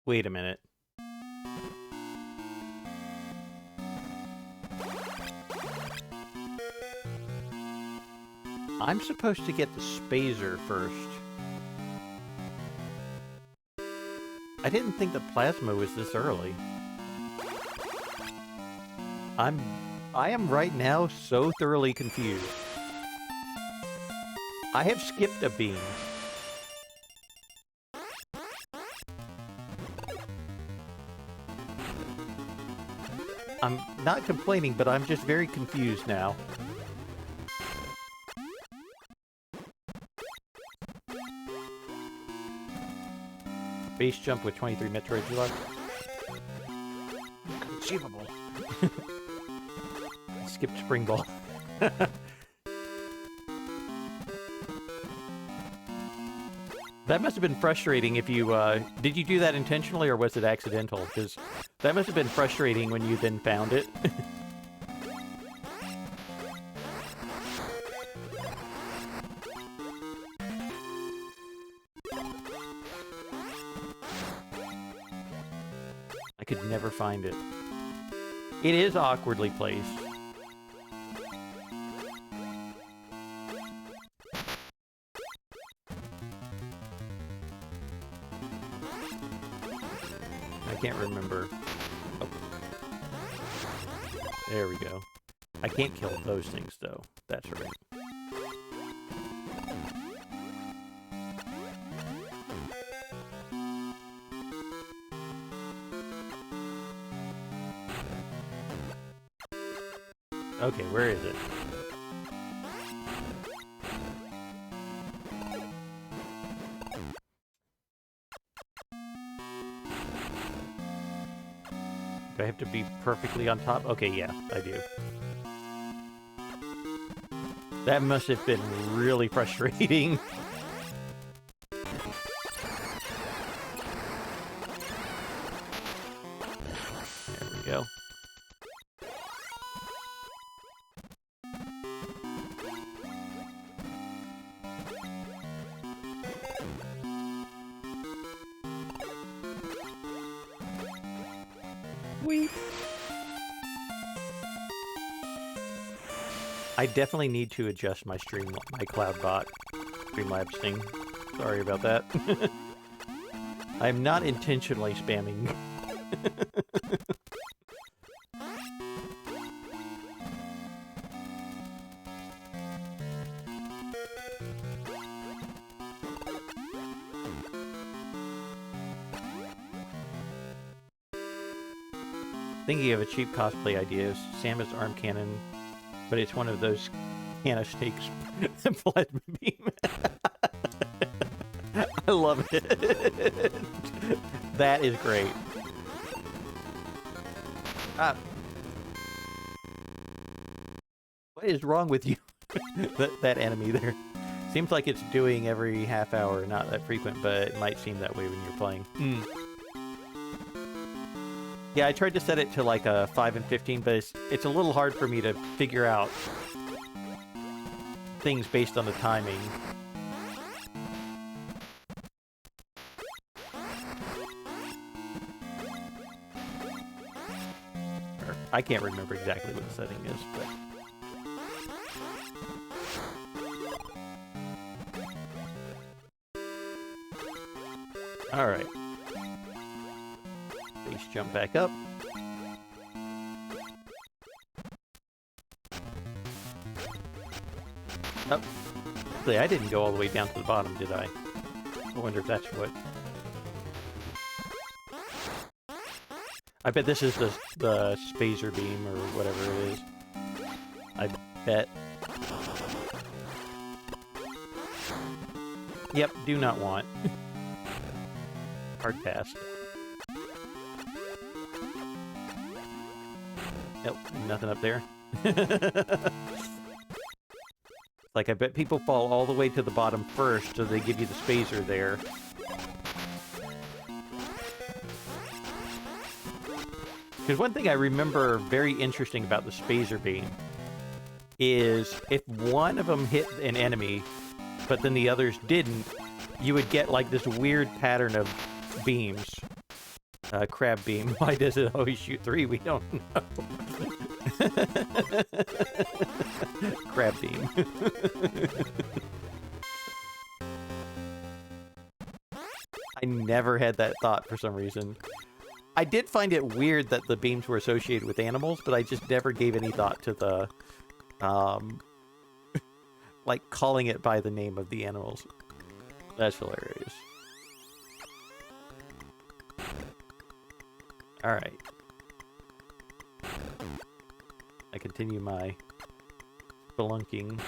Wait a minute. I'm supposed to get the Spazer first. I didn't think the plasma was this early. I am right now so thoroughly confused. I have skipped a beam. I'm not complaining, but I'm just very confused base jump with 23 Metroids left? Conceivable. Skipped spring ball. That must have been frustrating if you, did you do that intentionally or was it accidental? Because that must have been frustrating when you then found it. I could never find it. It is awkwardly placed. I can't remember. Oh. There we go. I can't kill those things, though. That's right. Okay, where is it? Do I have to be perfectly on top? Okay, yeah, I do. That must have been really frustrating. There we go. Sweet. I definitely need to adjust my CloudBot Streamlabs thing. Sorry about that. I'm not intentionally spamming. Thinking of a cheap cosplay idea is Samus arm cannon, but it's one of those canisteaks plasma beam. I love it. That is great. What is wrong with you? that enemy there. Seems like it's doing every half hour, not that frequent, but it might seem that way when you're playing. Yeah, I tried to set it to like a 5 and 15, but it's a little hard for me to figure out things based on the timing. I can't remember exactly what the setting is, but... Alright. Base jump back up. Oh. Actually, I didn't go all the way down to the bottom, did I? I wonder if that's what... I bet this is the Spazer Beam, or whatever it is. I bet. Yep, do not want. Hard pass. Nope, nothing up there. Like, I bet people fall all the way to the bottom first, so they give you the spacer there. Because one thing I remember very interesting about the spacer beam is if one of them hit an enemy, but then the others didn't, you would get, like, this weird pattern of beams. Crab beam. Why does it always shoot 3? We don't know. Crab beam. I never had that thought for some reason. I did find it weird that the beams were associated with animals, but I just never gave any thought to the, like, calling it by the name of the animals. That's hilarious. Alright. I continue my spelunking.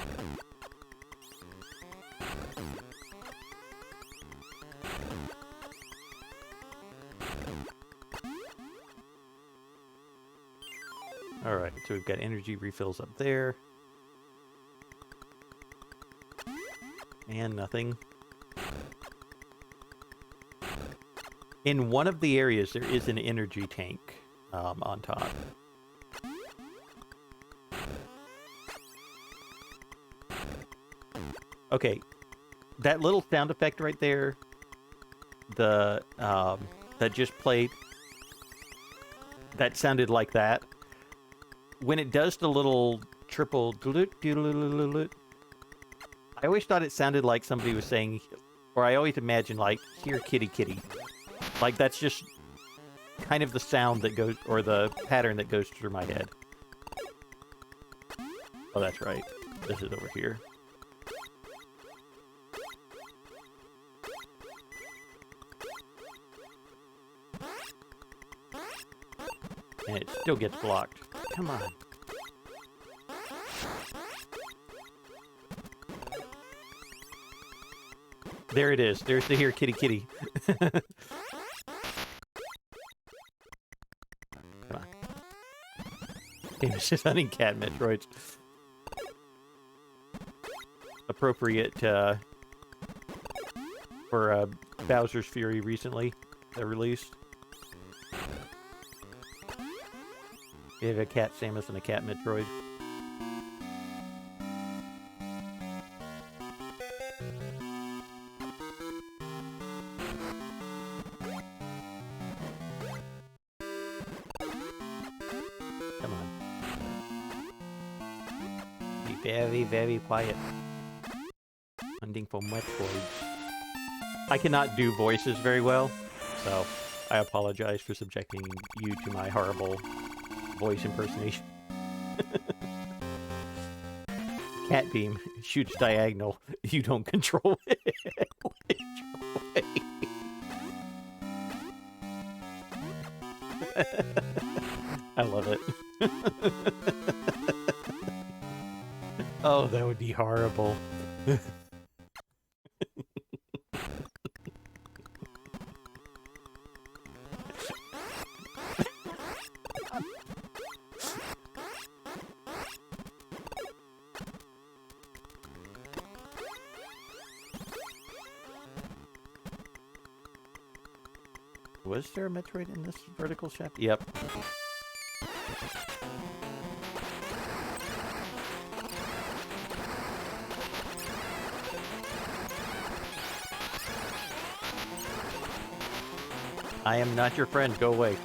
Alright, so we've got energy refills up there. And nothing. In one of the areas, there is an energy tank on top. Okay, that little sound effect right there, the that just played, that sounded like that. When it does the little triple, I always thought it sounded like somebody was saying, or I always imagined like, here kitty kitty. Like that's just kind of the sound that goes, or the pattern that goes through my head. Oh, that's right. This is over here. And it still gets blocked. Come on. There it is. There's the here kitty kitty. Come on. Famous is hunting cat Metroids. Appropriate for Bowser's Fury recently. That released. You have a cat Samus and a cat Metroid. Come on. Be very, very quiet. Hunting for Metroids. I cannot do voices very well, so I apologize for subjecting you to my horrible voice impersonation. Cat beam shoots diagonal. You don't control it. I love it. Oh, that would be horrible. Was there a Metroid in this vertical shaft? Yep. I am not your friend. Go away.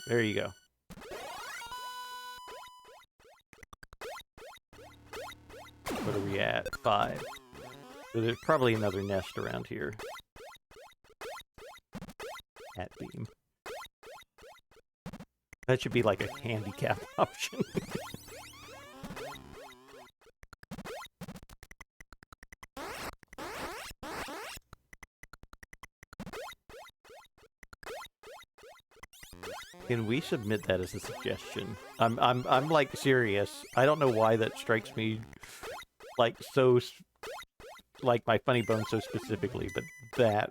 There you go. What are we at? 5. So there's probably another nest around here. Cat beam. That should be like a handicap option. Can we submit that as a suggestion? I'm like serious. I don't know why that strikes me like so, like my funny bone so specifically, but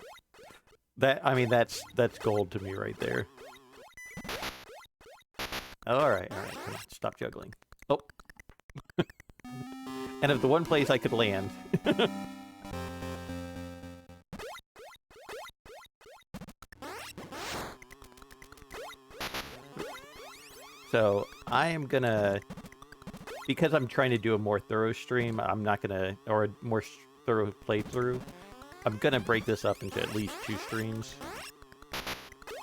I mean that's gold to me right there. All right, come on, stop juggling. Oh, and of the one place I could land. So, I am gonna, because I'm trying to do a more thorough stream, I'm not gonna, or a more thorough playthrough, I'm gonna break this up into at least 2 streams.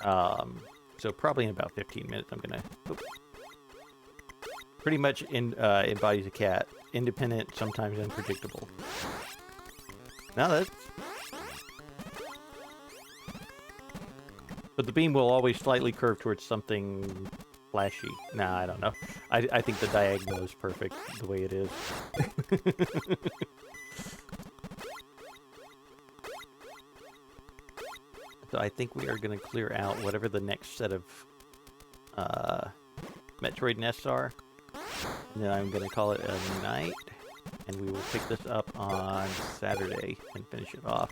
So probably in about 15 minutes I'm gonna, pretty much embodies a cat. Independent, sometimes unpredictable. Now that's... But the beam will always slightly curve towards something... flashy. Nah, I don't know. I think the diagonal is perfect the way it is. So I think we are going to clear out whatever the next set of Metroid nests are. And then I'm going to call it a night. And we will pick this up on Saturday and finish it off.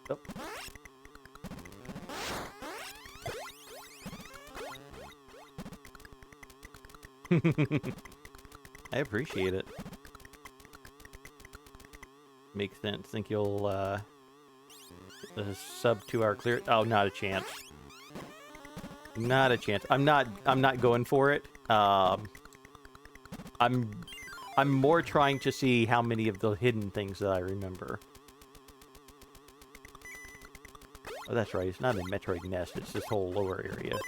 Oh. I appreciate it. Makes sense. Think you'll, sub 2 hour clear? Oh, not a chance. Not a chance. I'm not going for it. I'm more trying to see how many of the hidden things that I remember. Oh, that's right. It's not in Metroid Nest. It's this whole lower area.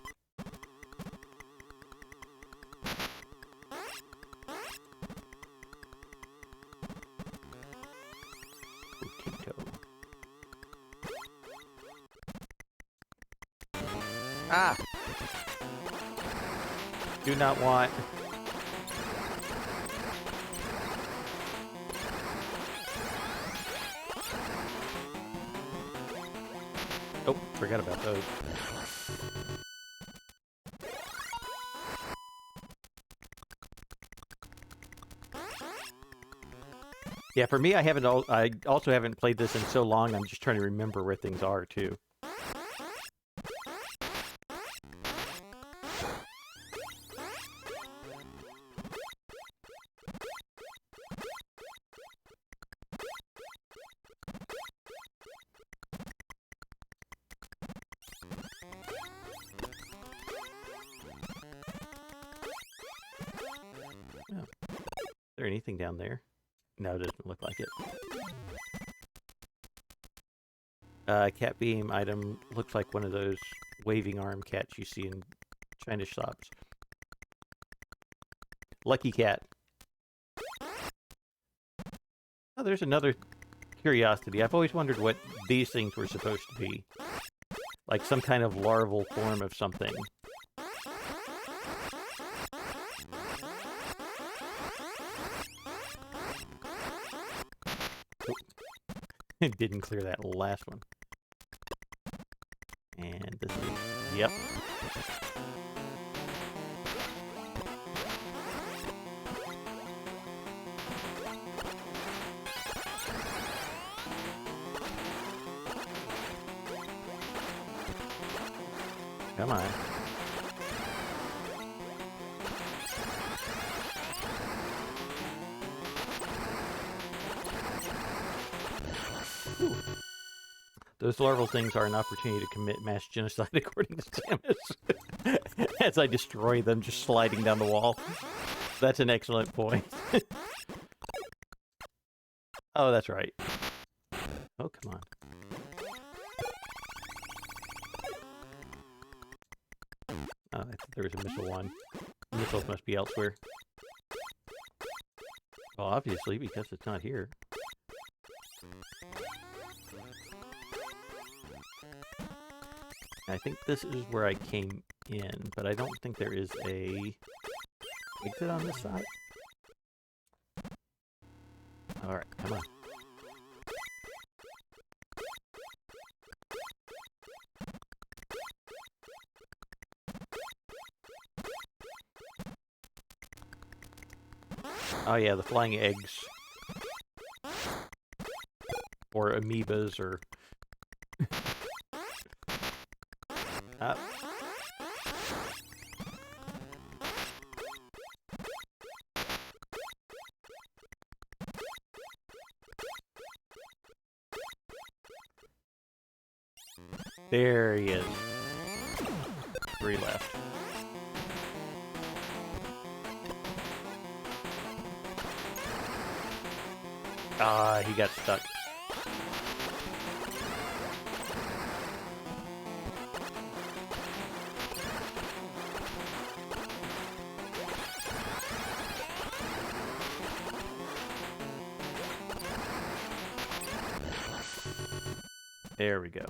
Ah! Do not want... Oh, forgot about those. Yeah, for me, I also haven't played this in so long, I'm just trying to remember where things are, too. Is there anything down there? No, it doesn't look like it. Cat beam item looks like one of those waving arm cats you see in China shops. Lucky cat. Oh, there's another curiosity. I've always wondered what these things were supposed to be. Like some kind of larval form of something. It didn't clear that last one. And this is... Yep. Come on. Ooh. Those larval things are an opportunity to commit mass genocide, according to Samus. As I destroy them, just sliding down the wall. That's an excellent point. Oh, that's right. Oh, come on. Oh, I thought there was a missile one. Missiles must be elsewhere. Well, obviously, because it's not here. I think this is where I came in, but I don't think there is a exit on this side. Alright, come on. Oh yeah, the flying eggs. Or amoebas, or... There he is. 3 left. Ah, he got stuck. There we go.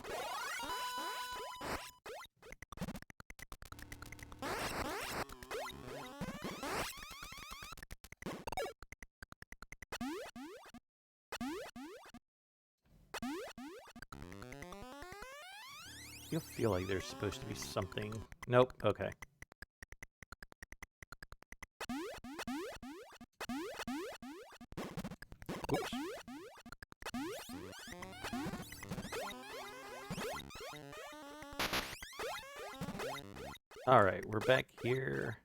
You feel like there's supposed to be something. Nope. Okay. Oops. All right, we're back here.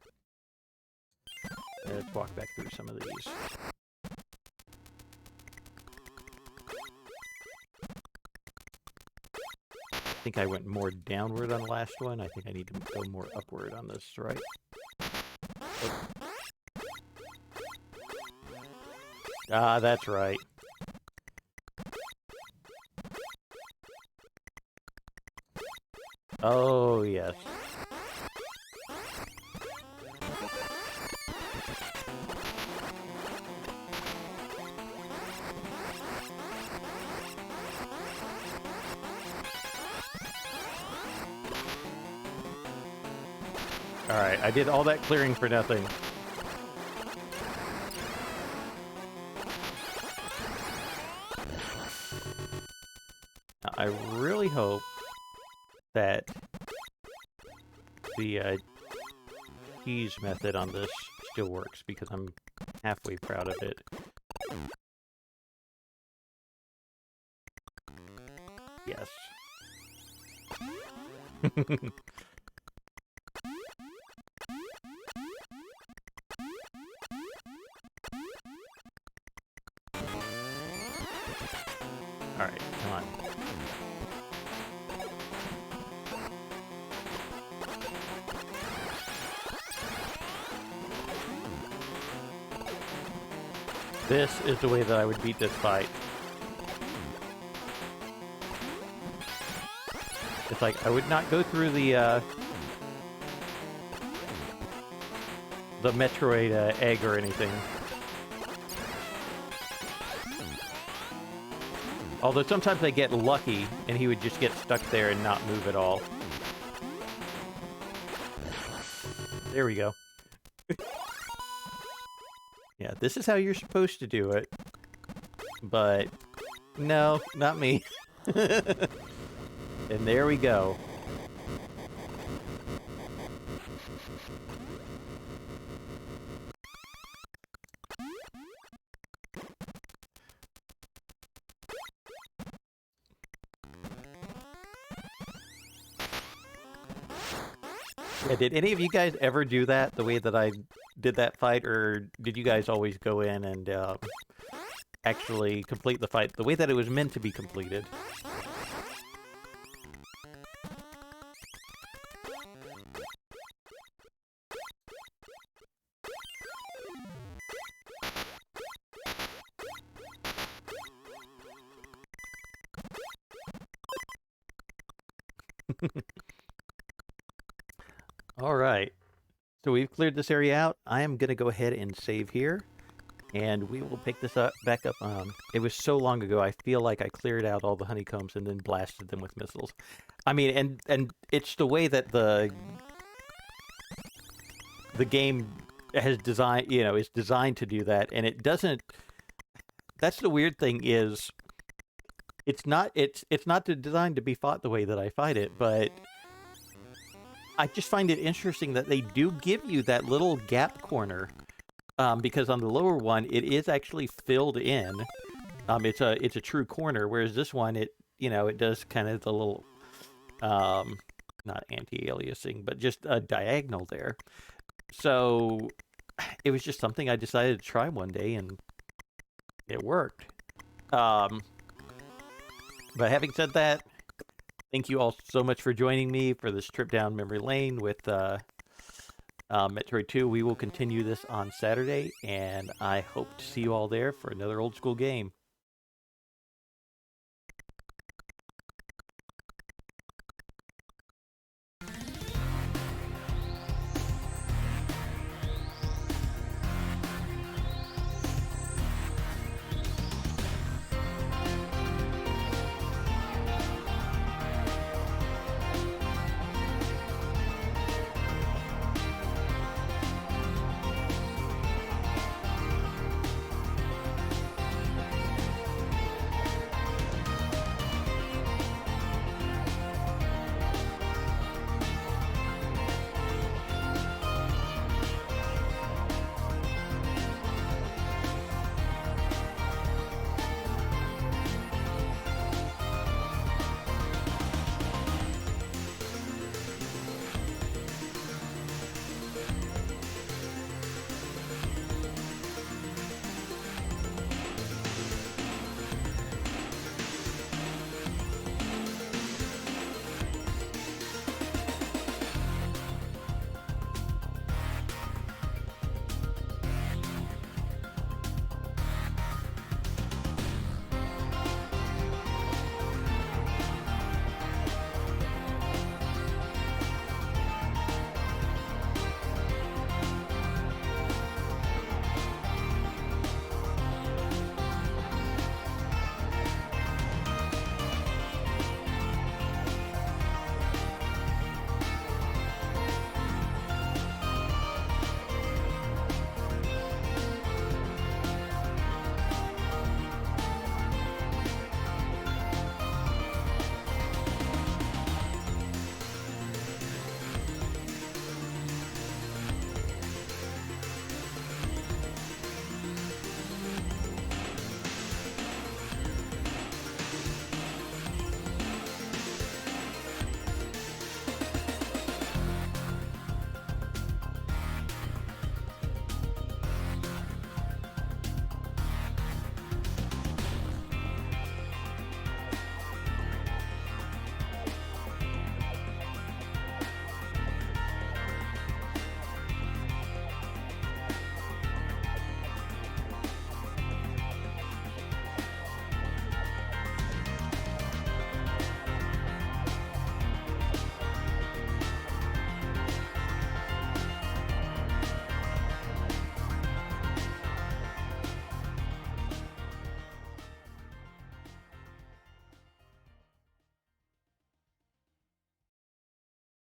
Let's walk back through some of these. I think I went more downward on the last one. I think I need to go more upward on this, right? Oh. Ah, that's right. Oh, yes. Alright, I did all that clearing for nothing. Now, I really hope that the cheese method on this still works, because I'm halfway proud of it. Yes. Alright, come on. This is the way that I would beat this fight. It's like, I would not go through the Metroid egg or anything. Although sometimes I get lucky, and he would just get stuck there and not move at all. There we go. Yeah, this is how you're supposed to do it. But, no, not me. And there we go. Yeah, did any of you guys ever do that the way that I did that fight, or did you guys always go in and actually complete the fight the way that it was meant to be completed? All right, so we've cleared this area out. I am going to go ahead and save here, and we will pick this up back up. It was so long ago, I feel like I cleared out all the honeycombs and then blasted them with missiles. I mean, and it's the way that the game has designed, you know, is designed to do that, and it doesn't. That's the weird thing is, it's not designed to be fought the way that I fight it, but I just find it interesting that they do give you that little gap corner, because on the lower one it is actually filled in. It's a true corner, whereas this one, it does kind of the little not anti-aliasing, but just a diagonal there. So it was just something I decided to try one day, and it worked. But having said that, thank you all so much for joining me for this trip down memory lane with Metroid 2. We will continue this on Saturday, and I hope to see you all there for another old school game.